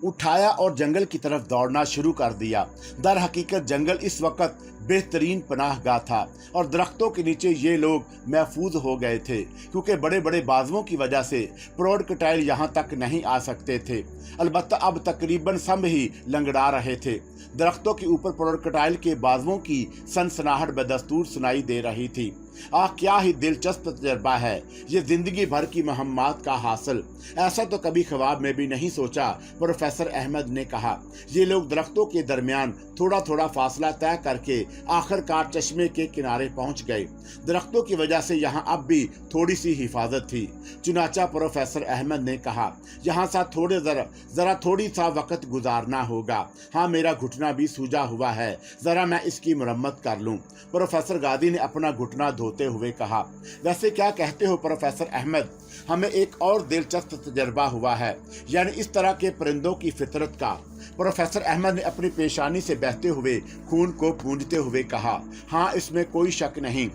उठाया और जंगल की तरफ दौड़ना शुरू कर दिया। दर हकीकत जंगल इस वक्त बेहतरीन पनाहगाह था और दरख्तों के नीचे ये लोग महफूज हो गए थे, क्योंकि बड़े बड़े बाजुओं की वजह से क्रोकोडाइल यहाँ तक नहीं आ सकते थे। अलबत्ता अब तकरीबन सब ही लंगड़ा रहे थे। दरख्तों के ऊपर क्रोकोडाइल के बाजुओं की सनसनाहट बदस्तूर सुनाई दे रही थी। आह, क्या ही दिलचस्प तजर्बा है ये जिंदगी भर की महम्मात का हासिल। ऐसा तो कभी ख्वाब में भी नहीं सोचा, प्रोफेसर अहमद ने कहा। ये लोग दरख्तों के दरमियान थोड़ा थोड़ा फासला तय करके आखिरकार चश्मे के किनारे पहुंच गए। दरख्तों की वजह से यहाँ अब भी थोड़ी सी हिफाजत थी। चुनाचा प्रोफेसर अहमद ने कहा, यहाँ सा जरा थोड़ी सा वक्त गुजारना होगा। हाँ, मेरा घुटना भी सूजा हुआ है, जरा मैं इसकी मरम्मत कर लूँ। प्रोफेसर गादी ने अपना घुटना धोते हुए कहा। वैसे क्या कहते हो प्रोफेसर अहमद, हमें एक और दिलचस्प तजर्बा हुआ है, यानी इस तरह के परिंदों की फितरत का। प्रोफेसर अहमद ने अपनी पेशानी से बहते हुए खून को पूंझते हुए कहा। हाँ, इसमें कोई शक नहीं।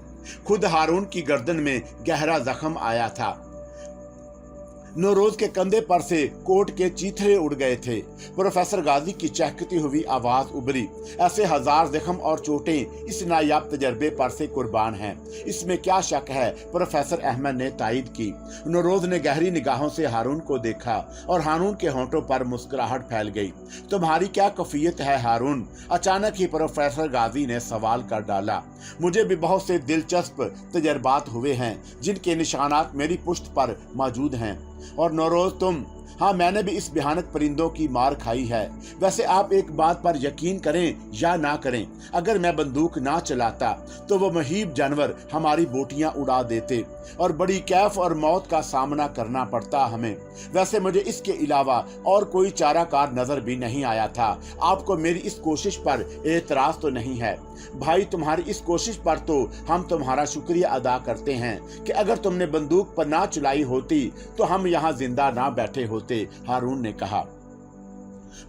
खुद हारून की गर्दन में गहरा जख्म आया था। नौरोज के कंधे पर से कोट के चीथड़े उड़ गए थे। प्रोफेसर गाजी की चहकती हुई आवाज उभरी। ऐसे हजार जख्म और चोटें इस नायाब तजर्बे पर से कुर्बान हैं, इसमें क्या शक है, प्रोफेसर अहमद ने तायद की। नौरोज ने गहरी निगाहों से हारून को देखा और हारून के होंठों पर मुस्कुराहट फैल गई। तुम्हारी क्या कैफियत है हारून? अचानक ही प्रोफेसर गाजी ने सवाल कर डाला। मुझे भी बहुत से दिलचस्प तजर्बात हुए हैं जिनके निशानात मेरी पुश्त पर मौजूद हैं। और नौरोज, तुम? हाँ, मैंने भी इस भयानक परिंदों की मार खाई है। वैसे आप एक बात पर यकीन करें या ना करें, अगर मैं बंदूक ना चलाता तो वो महीब जानवर हमारी बोटियां उड़ा देते और बड़ी कैफ और मौत का सामना करना पड़ता हमें। वैसे मुझे इसके अलावा और कोई चाराकार नजर भी नहीं आया था। आपको मेरी इस कोशिश पर एतराज तो नहीं है? भाई, तुम्हारी इस कोशिश पर तो हम तुम्हारा शुक्रिया अदा करते हैं कि अगर तुमने बंदूक पर ना चलाई होती तो हम यहाँ जिंदा ना बैठे होते, हारून ने कहा।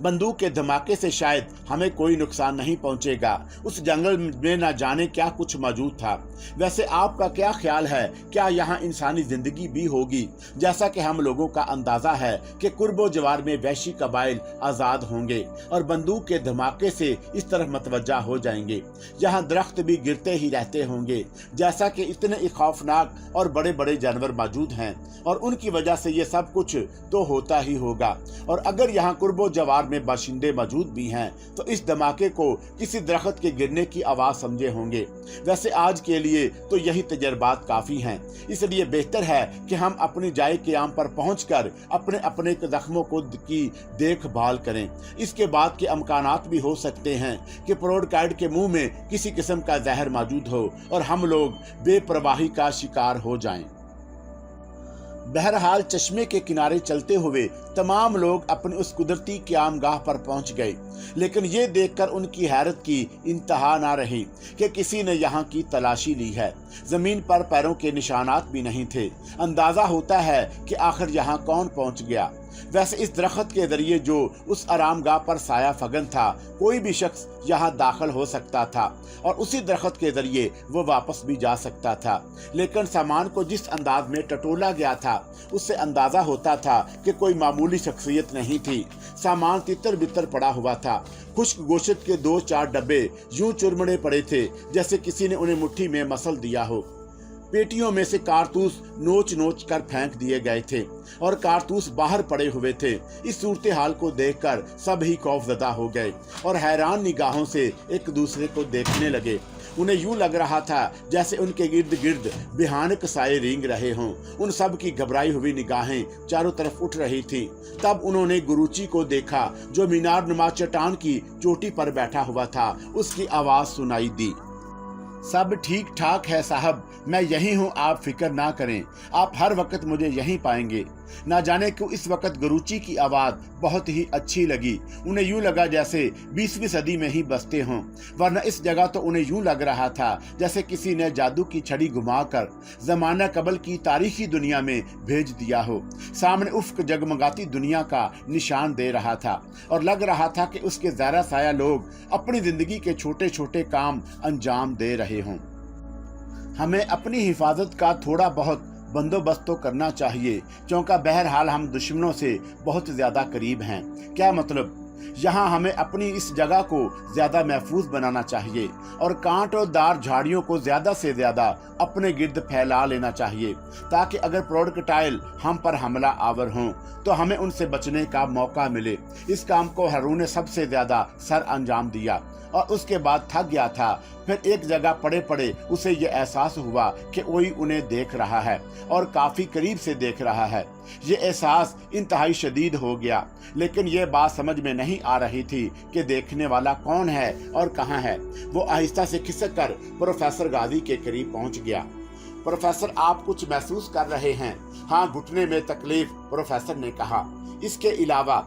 बंदूक के धमाके से शायद हमें कोई नुकसान नहीं पहुंचेगा। उस जंगल में न जाने क्या कुछ मौजूद था। वैसे आपका क्या ख्याल है, क्या यहाँ इंसानी जिंदगी भी होगी? जैसा कि हम लोगों का अंदाजा है कि कुर्बो जवार में वैशी कबाइल आजाद होंगे और बंदूक के धमाके से इस तरफ मतवज्जा हो जाएंगे। यहाँ दरख्त भी गिरते ही रहते होंगे, जैसा कि इतने खौफनाक और बड़े बड़े जानवर मौजूद हैं और उनकी वजह से ये सब कुछ तो होता ही होगा। और अगर यहाँ कुर्बो जवार में बाशिंदे मौजूद भी हैं तो इस धमाके को किसी दरख्त के गिरने की आवाज समझे होंगे। वैसे आज के लिए तो यही तजर्बात काफी हैं, इसलिए बेहतर है कि हम अपनी जाए क़याम पर पहुंचकर अपने अपने जख्मों को की देखभाल करें। इसके बाद के अमकानात भी हो सकते हैं कि प्रोडकाइड के मुंह में किसी किस्म का जहर मौजूद हो और हम लोग बेपरवाही का शिकार हो जाएं। बहरहाल चश्मे के किनारे चलते हुए तमाम लोग अपनी उस कुदरती क़यामगाह पर पहुंच गए, लेकिन ये देखकर उनकी हैरत की इंतहा ना रही कि किसी ने यहाँ की तलाशी ली है। जमीन पर पैरों के निशानात भी नहीं थे। अंदाजा होता है कि आखिर यहाँ कौन पहुंच गया। वैसे इस दरख्त के जरिए जो उस आरामगाह पर साया फगन था, कोई भी शख्स यहाँ दाखिल हो सकता था और उसी दरख्त के जरिए वो वापस भी जा सकता था। लेकिन सामान को जिस अंदाज में टटोला गया था, उससे अंदाजा होता था कि कोई मामूली शख्सियत नहीं थी। सामान तितर बितर पड़ा हुआ था। खुश्क गोश्त के 2-4 डब्बे यूं चुरमड़े पड़े थे जैसे किसी ने उन्हें मुट्ठी में मसल दिया हो। पेटियों में से कारतूस नोच नोच कर फेंक दिए गए थे और कारतूस बाहर पड़े हुए थे। इस सूरत हाल को देखकर सब ही खौफजदा हो गए और हैरान निगाहों से एक दूसरे को देखने लगे। उन्हें यूं लग रहा था जैसे उनके गिर्द गिर्द भयानक साए रेंग रहे हों। उन सब की घबराई हुई निगाहें चारों तरफ उठ रही थीं। तब उन्होंने गुरुची को देखा जो मीनार नुमा चट्टान की चोटी पर बैठा हुआ था। उसकी आवाज सुनाई दी, सब ठीक ठाक है साहब, मैं यहीं हूँ, आप फिक्र ना करें, आप हर वक्त मुझे यहीं पाएंगे। ना जाने क्यों इस वक्त गुरुची की आवाज़ बहुत ही अच्छी लगी। उन्हें यूं लगा जैसे 20वीं सदी में ही बसते हों, वरना इस जगह तो उन्हें यूं लग रहा था जैसे किसी ने जादू की छड़ी घुमाकर जमाना कबल की तारीखी दुनिया में भेज दिया हो। सामने उफ्क जगमगाती दुनिया का निशान दे रहा था और लग रहा था कि उसके ज़रा साया लोग अपनी जिंदगी के छोटे छोटे काम अंजाम दे रहे हों। हमें अपनी हिफाजत का थोड़ा बहुत बंदोबस्त तो करना चाहिए, क्योंकि बहरहाल हम दुश्मनों से बहुत ज़्यादा करीब हैं। क्या मतलब? यहाँ हमें अपनी इस जगह को ज़्यादा महफूज बनाना चाहिए और कांटोदार झाड़ियों को ज़्यादा से ज़्यादा अपने गिर्द फैला लेना चाहिए, ताकि अगर प्रोडक्टाइल हम पर हमला आवर हों तो हमें उनसे बचने का मौका मिले। इस काम को हारून ने सबसे ज़्यादा सर अंजाम दिया और उसके बाद थक गया था। फिर एक जगह पड़े पड़े उसे ये एहसास हुआ कि कोई उन्हें देख रहा है और काफ़ी करीब से देख रहा है। ये एहसास इंतहाई शदीद हो गया, लेकिन ये बात समझ में नहीं आ रही थी कि देखने वाला कौन है और कहाँ है। वो आहिस्ता से खिसक कर प्रोफेसर गाजी के करीब पहुँच गया। प्रोफेसर, आप कुछ महसूस कर रहे हैं? हाँ, घुटने में तकलीफ, प्रोफेसर ने कहा। इसके अलावा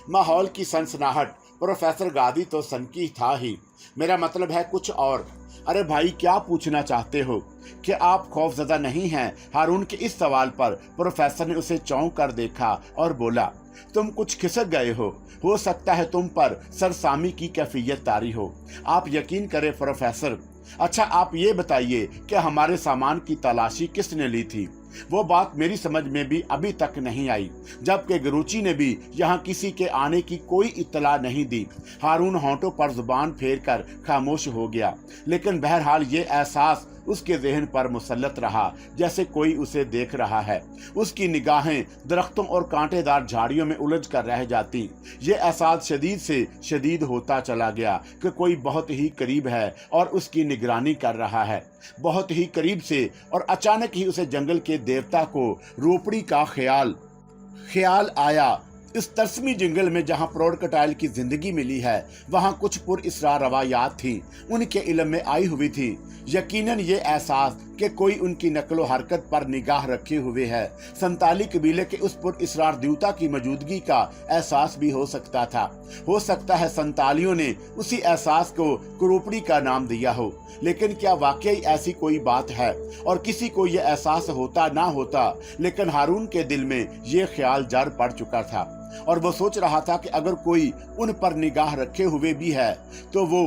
माहौल की सनसनाहट। प्रोफेसर गाजी तो सनकी था ही, मेरा मतलब है कुछ और। अरे भाई, क्या पूछना चाहते हो? कि आप खौफजदा नहीं हैं? हारून के इस सवाल पर प्रोफेसर ने उसे चौंक कर देखा और बोला, तुम कुछ खिसक गए हो सकता है तुम पर सरसामी की कैफियत तारी हो। आप यकीन करें प्रोफेसर। अच्छा, आप ये बताइए कि हमारे सामान की तलाशी किसने ली थी? वो बात मेरी समझ में भी अभी तक नहीं आई, जबकि गुरुची ने भी यहाँ किसी के आने की कोई इत्तला नहीं दी। हारून होंठों पर जुबान फेर कर खामोश हो गया, लेकिन बहरहाल ये एहसास उसके जहन पर मुसल्लत रहा जैसे कोई उसे देख रहा है। उसकी निगाहें दरख्तों और कांटेदार झाड़ियों में उलझ कर रह जाती। ये एहसास शदीद से शदीद होता चला गया कि कोई बहुत ही करीब है और उसकी निगरानी कर रहा है, बहुत ही करीब से। और अचानक ही उसे जंगल के देवता को रोपड़ी का ख्याल आया इस तरस्मी जंगल में जहां प्रौढ़ कटाइल की जिंदगी मिली है, वहां कुछ पुरअसरार रवायात थी, उनके इल्म में आई हुई थी। यकीनन ये एहसास कि कोई उनकी नकलो हरकत पर निगाह रखे हुए है, संताली कबीले के उस पुरअसरार देवता की मौजूदगी का एहसास भी हो सकता था। हो सकता है संतालियों ने उसी एहसास को कुरूपड़ी का नाम दिया हो, लेकिन क्या वाकई ऐसी कोई बात है? और किसी को यह एहसास होता ना होता, लेकिन हारून के दिल में ये ख्याल जड़ पड़ चुका था और वो सोच रहा था कि अगर कोई उन पर निगाह रखे हुए भी है तो वो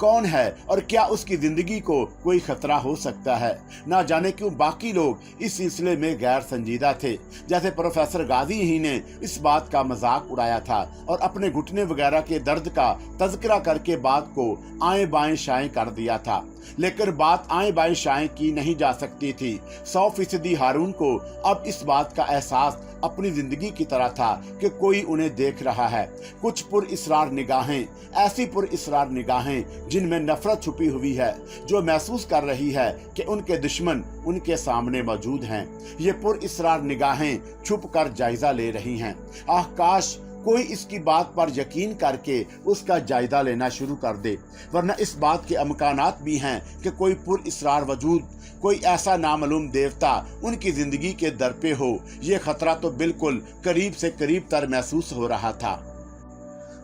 कौन है और क्या उसकी जिंदगी को कोई खतरा हो सकता है। ना जाने क्यों बाकी लोग इस सिलसिले में गैर संजीदा थे, जैसे प्रोफेसर गाजी ही ने इस बात का मजाक उड़ाया था और अपने घुटने वगैरह के दर्द का तज़किरा करके बात को आएं बाएं शाएं कर दिया था। लेकिन बात आएं बाएं शाएं की नहीं जा सकती थी। 100% हारून को अब इस बात का एहसास अपनी जिंदगी की तरह था कि कोई उन्हें देख रहा है। कुछ पुरअसरार निगाहें, ऐसी पुरअसरार निगाहें जिनमें नफरत छुपी हुई है, जो महसूस कर रही है कि उनके दुश्मन उनके सामने मौजूद हैं। ये पुरअसरार निगाहें छुप कर जायजा ले रही हैं। आह काश कोई इसकी बात पर यकीन करके उसका जायजा लेना शुरू कर दे, वरना इस बात के अमकानात भी हैं कि कोई पुरअसरार वजूद, कोई ऐसा नामालूम देवता उनकी जिंदगी के दर पे हो। ये खतरा तो बिल्कुल करीब से करीब तर महसूस हो रहा था।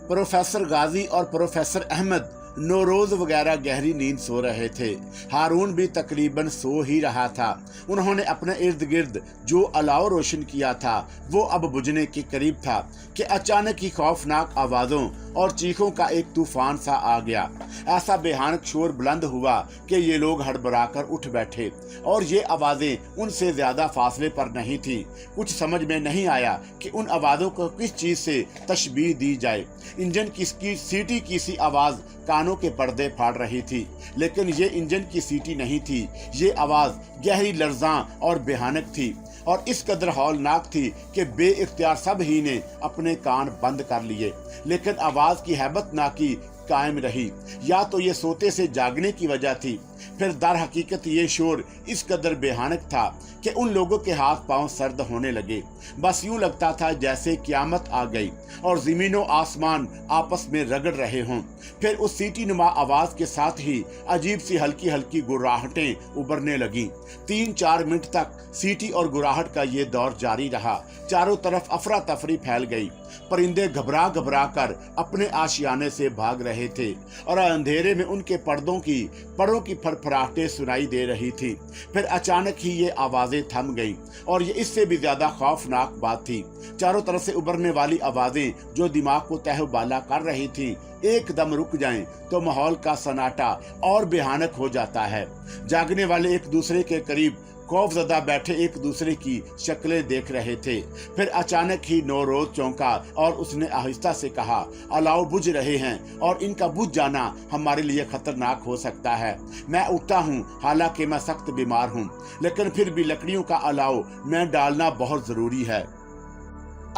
प्रोफेसर गाजी और प्रोफेसर अहमद नौरोज वगैरह गहरी नींद सो रहे थे। हारून भी तकरीबन सो ही रहा था। उन्होंने अपने इर्द गिर्द जो अलाव रोशन किया था वो अब बुझने के करीब था कि अचानक ही खौफनाक आवाजों और चीखों का एक तूफान सा आ गया। ऐसा बेहानक शोर बुलंद हुआ कि ये लोग हड़बड़ाकर उठ बैठे और ये आवाजें उनसे ज्यादा फासले पर नहीं थी। कुछ समझ में नहीं आया कि उन आवाजों को किस चीज से तशबीह दी जाए। इंजन की सीटी की सी आवाज कानों के पर्दे फाड़ रही थी, लेकिन ये इंजन की सीटी नहीं थी। ये आवाज गहरी लर्जां और बेहानक थी और इस कदर हौलनाक थी कि बेइख्तियार सब ही ने अपने कान बंद कर लिए। लेकिन आवाज की हैबत नाकी कायम रही। या तो ये सोते से जागने की वजह थी, फिर दर हकीकत ये शोर इस कदर बेहानक था कि उन लोगों के हाथ पांव सर्द होने लगे। बस यूं लगता था जैसे क़यामत आ गई और ज़मीनो आसमान आपस में रगड़ रहे हों। फिर उस सीटी नुमा आवाज के साथ ही अजीब सी हल्की हल्की गुर्राहटें उभरने लगीं। 3-4 मिनट तक सीटी और गुर्राहट का ये दौर जारी रहा। चारों तरफ अफरा तफरी फैल गई। परिंदे घबरा घबरा कर अपने आशियाने से भाग रहे थे और अंधेरे में उनके परों की फड़फड़ाहटें सुनाई दे रही थी। फिर अचानक ही ये आवाजें थम गईं और ये इससे भी ज्यादा खौफनाक बात थी। चारों तरफ से उभरने वाली आवाजें जो दिमाग को तहबाला कर रही थी, एकदम रुक जाएं तो माहौल का सन्नाटा और भयानक हो जाता है। जागने वाले एक दूसरे के करीब खौफजदा बैठे एक दूसरे की शक्लें देख रहे थे। फिर अचानक ही नौरोज चौंका और उसने आहिस्ता से कहा, अलाव बुझ रहे हैं और इनका बुझ जाना हमारे लिए खतरनाक हो सकता है। मैं उठता हूँ, हालांकि मैं सख्त बीमार हूँ, लेकिन फिर भी लकड़ियों का अलाव मैं डालना बहुत जरूरी है।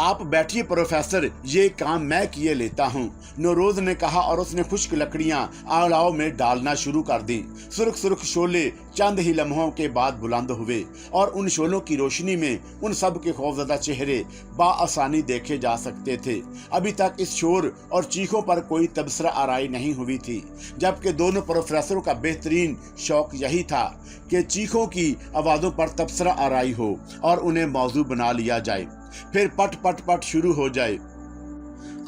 आप बैठिए प्रोफेसर, ये काम मैं किए लेता हूँ, नौरोज ने कहा और उसने खुश्क लकड़ियां अलाव में डालना शुरू कर दी। सुर्ख सुर्ख शोले चंद ही लम्हों के बाद बुलंद हुए और उन शोलों की रोशनी में उन सब के खौफजदा चेहरे बाआसानी देखे जा सकते थे। अभी तक इस शोर और चीखों पर कोई तबसरा आराई नहीं हुई थी, जबकि दोनों प्रोफेसरों का बेहतरीन शौक यही था कि चीखों की आवाज़ों पर तबसरा आराई हो और उन्हें मौजू बना लिया जाए, फिर पट पट पट शुरू हो जाए।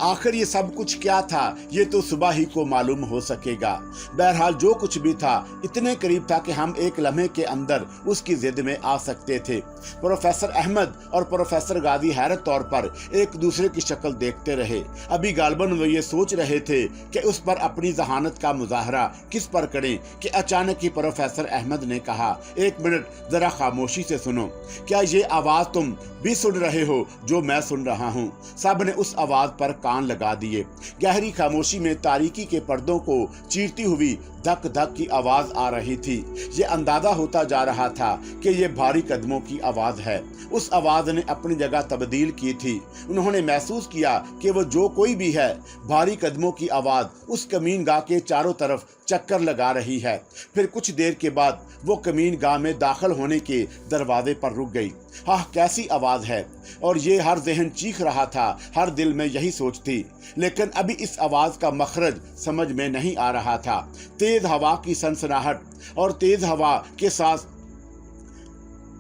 आखिर ये सब कुछ क्या था, ये तो सुबह ही को मालूम हो सकेगा। बहरहाल जो कुछ भी था इतने करीब था कि हम एक लम्हे के अंदर उसकी जिद में आ सकते थे। प्रोफेसर अहमद और प्रोफेसर गाजी हैरत तौर पर एक दूसरे की शक्ल देखते रहे। अभी गालबन वो ये सोच रहे थे कि उस पर अपनी जहानत का मुजाहरा किस पर करें कि अचानक ही प्रोफेसर अहमद ने कहा, एक मिनट जरा खामोशी से सुनो। क्या ये आवाज तुम भी सुन रहे हो जो मैं सुन रहा हूँ? सब ने उस आवाज पर कान लगा दिए। गहरी खामोशी में तारीकी के पर्दों को चीरती हुई धक धक की आवाज आ रही थी। ये अंदाजा होता जा रहा था कि ये भारी कदमों की आवाज है। उस आवाज ने अपनी जगह तब्दील की थी। उन्होंने महसूस किया कि वो जो कोई भी है, भारी कदमों की आवाज उस कमीन गाह के चारों तरफ चक्कर लगा रही है। फिर कुछ देर के बाद वो कमीन गाह में दाखिल होने के दरवाजे पर रुक गई। हाँ, कैसी आवाज है! और ये हर जहन चीख रहा था, हर दिल में यही सोच थी। लेकिन अभी इस आवाज का मखरज समझ में नहीं आ रहा था। तेज हवा की सनसनाहट और तेज हवा के साथ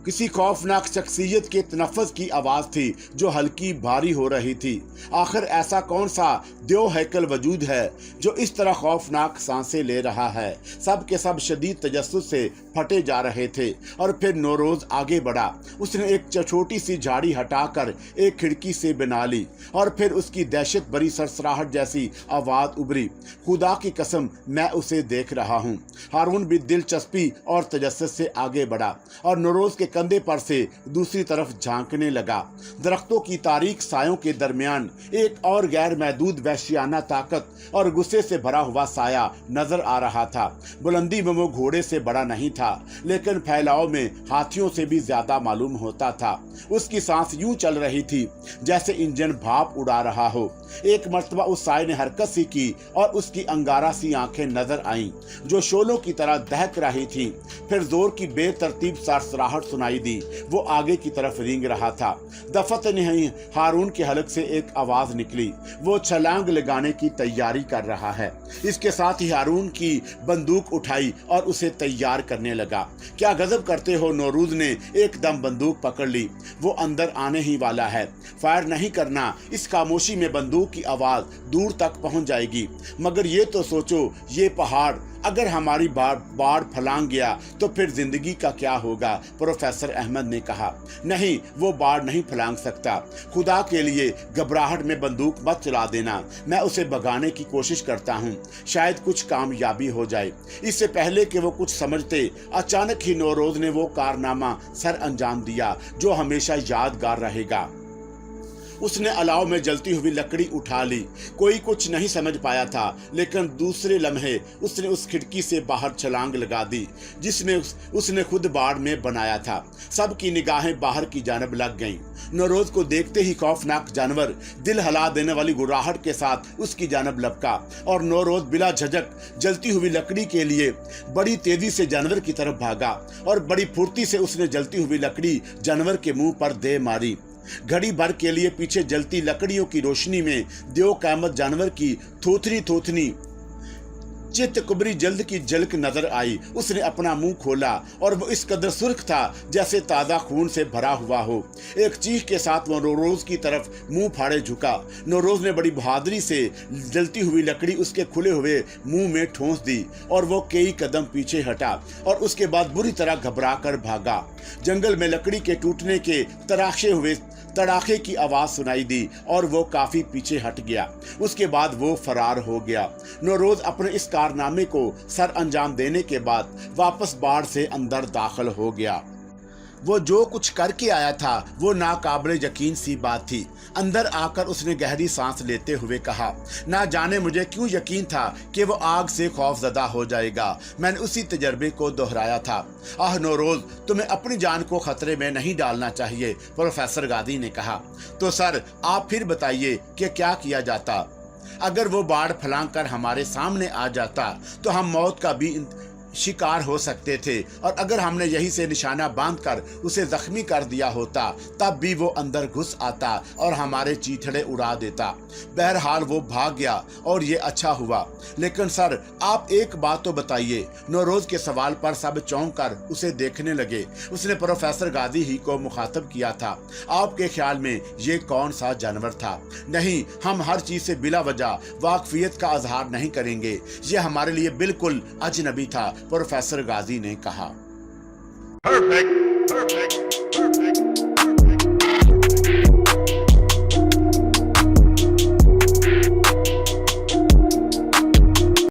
किसी खौफनाक शख्सियत के तनफ़्फ़ुज़ की आवाज़ थी जो हल्की भारी हो रही थी। आखिर ऐसा कौन सा देव हैकल वजूद है जो इस तरह खौफनाक सांसें ले रहा है? सब के सब शदीद तजस्सुस से फटे जा रहे थे। और फिर नौरोज़ आगे बढ़ा। उसने एक छोटी सी झाड़ी हटाकर एक खिड़की से बना ली और फिर उसकी दहशत भरी सरसराहट जैसी आवाज़ उभरी। खुदा की कसम, मैं उसे देख रहा हूँ। हारून भी दिलचस्पी और तजस्सुस से आगे बढ़ा और नौरोज़ के कंधे पर से दूसरी तरफ झांकने लगा। दरख्तों की तारीक सायों के दरमियान एक और गैर महदूद वहशियाना ताकत और गुस्से से भरा हुआ साया नजर आ रहा था। बुलंदी में वो घोड़े से बड़ा नहीं था, लेकिन फैलाव में हाथियों से भी ज्यादा मालूम होता था। उसकी सांस यूं चल रही थी जैसे इंजन भाप उड़ा रहा हो। एक मर्तबा उस साय ने हरकत सी की और उसकी अंगारा सी आंखें नजर आईं जो शोलों की तरह दहक रही थीं। फिर जोर की बेतरतीब सरसराहट सुनाई दी। वो आगे की तरफ रेंग रहा था। दफत नहीं, हारून के हलक से एक आवाज निकली। वो छलांग लगाने की तैयारी कर रहा है। इसके साथ ही हारून की बंदूक उठाई और उसे तैयार करने लगा। क्या गजब करते हो! नौरोज़ ने एकदम बंदूक पकड़ ली। वो अंदर आने ही वाला है। फायर नहीं करना, इस खामोशी में बंदूक की आवाज दूर तक पहुंच जाएगी। मगर ये तो सोचो, ये पहाड़ अगर हमारी बाढ़ फैलांग गया तो फिर जिंदगी का क्या होगा? प्रोफेसर अहमद ने कहा। नहीं, वो बाढ़ नहीं फैलांग सकता। खुदा के लिए घबराहट में बंदूक मत चला देना। मैं उसे भगाने की कोशिश करता हूँ, शायद कुछ कामयाबी हो जाए। इससे पहले कि वो कुछ समझते, अचानक ही नौरोज़ ने वो कारनामा सर अंजाम दिया जो हमेशा यादगार रहेगा। उसने अलाव में जलती हुई लकड़ी उठा ली। कोई कुछ नहीं समझ पाया था, लेकिन दूसरे लम्हे उसने उस खिड़की से बाहर छलांग लगा दी जिसने उसने खुद बाढ़ में बनाया था। सबकी निगाहें बाहर की जानब लग गईं। नौरोज़ को देखते ही खौफनाक जानवर दिल हिला देने वाली गुर्राहट के साथ उसकी जानब लपका और नौरोज़ बिला झिझक जलती हुई लकड़ी के लिए बड़ी तेजी से जानवर की तरफ भागा और बड़ी फुर्ती से उसने जलती हुई लकड़ी जानवर के मुंह पर दे मारी। घड़ी भर के लिए पीछे जलती लकड़ियों की रोशनी में देव कामत जानवर की थोथनी चित्त कुबरी जल्द की झलक नजर आई। उसने अपना मुंह खोला और वो इस कदर सुर्ख था जैसे ताज़ा खून से भरा हुआ हो। एक चीख के साथ वो नौरोज़ की तरफ मुंह फाड़े झुका। नौरोज़ ने बड़ी बहादुरी से जलती हुई लकड़ी उसके खुले हुए मुंह में ठोंस दी और वो कई कदम पीछे हटा और उसके बाद बुरी तरह घबरा कर भागा। जंगल में लकड़ी के टूटने के तड़ाखे की आवाज सुनाई दी और वो काफी पीछे हट गया। उसके बाद वो फरार हो गया। नौरोज़ अपने इस कारनामे को सर अंजाम देने के बाद वापस बाढ़ से अंदर दाखिल हो गया। वो जो कुछ करके आया था वो नाकाबिले यकीन सी बात थी। अंदर आकर उसने गहरी सांस लेते हुए कहा, ना जाने मुझे क्यों यकीन था कि वो आग से खौफजदा हो जाएगा। मैंने उसी तजर्बे को दोहराया था। आह नौरोज़, तुम्हें अपनी जान को खतरे में नहीं डालना चाहिए, प्रोफेसर गादी ने कहा। तो सर, आप फिर बताइए कि क्या किया जाता? अगर वो बाढ़ फैलांग कर हमारे सामने आ जाता तो हम मौत का भी शिकार हो सकते थे, और अगर हमने यही से निशाना बांधकर उसे जख्मी कर दिया होता तब भी वो अंदर घुस आता और हमारे चीथड़े उड़ा देता। बहरहाल वो भाग गया और ये अच्छा हुआ। लेकिन सर, आप एक बात तो बताइए। नौरोज़ के सवाल पर सब चौंक कर उसे देखने लगे। उसने प्रोफेसर गादी ही को मुखातब किया था। आपके ख्याल में ये कौन सा जानवर था? नहीं, हम हर चीज से बिला वजह वाकफियत का इजहार नहीं करेंगे। ये हमारे लिए बिल्कुल अजनबी था, प्रोफेसर गाजी ने कहा। Perfect.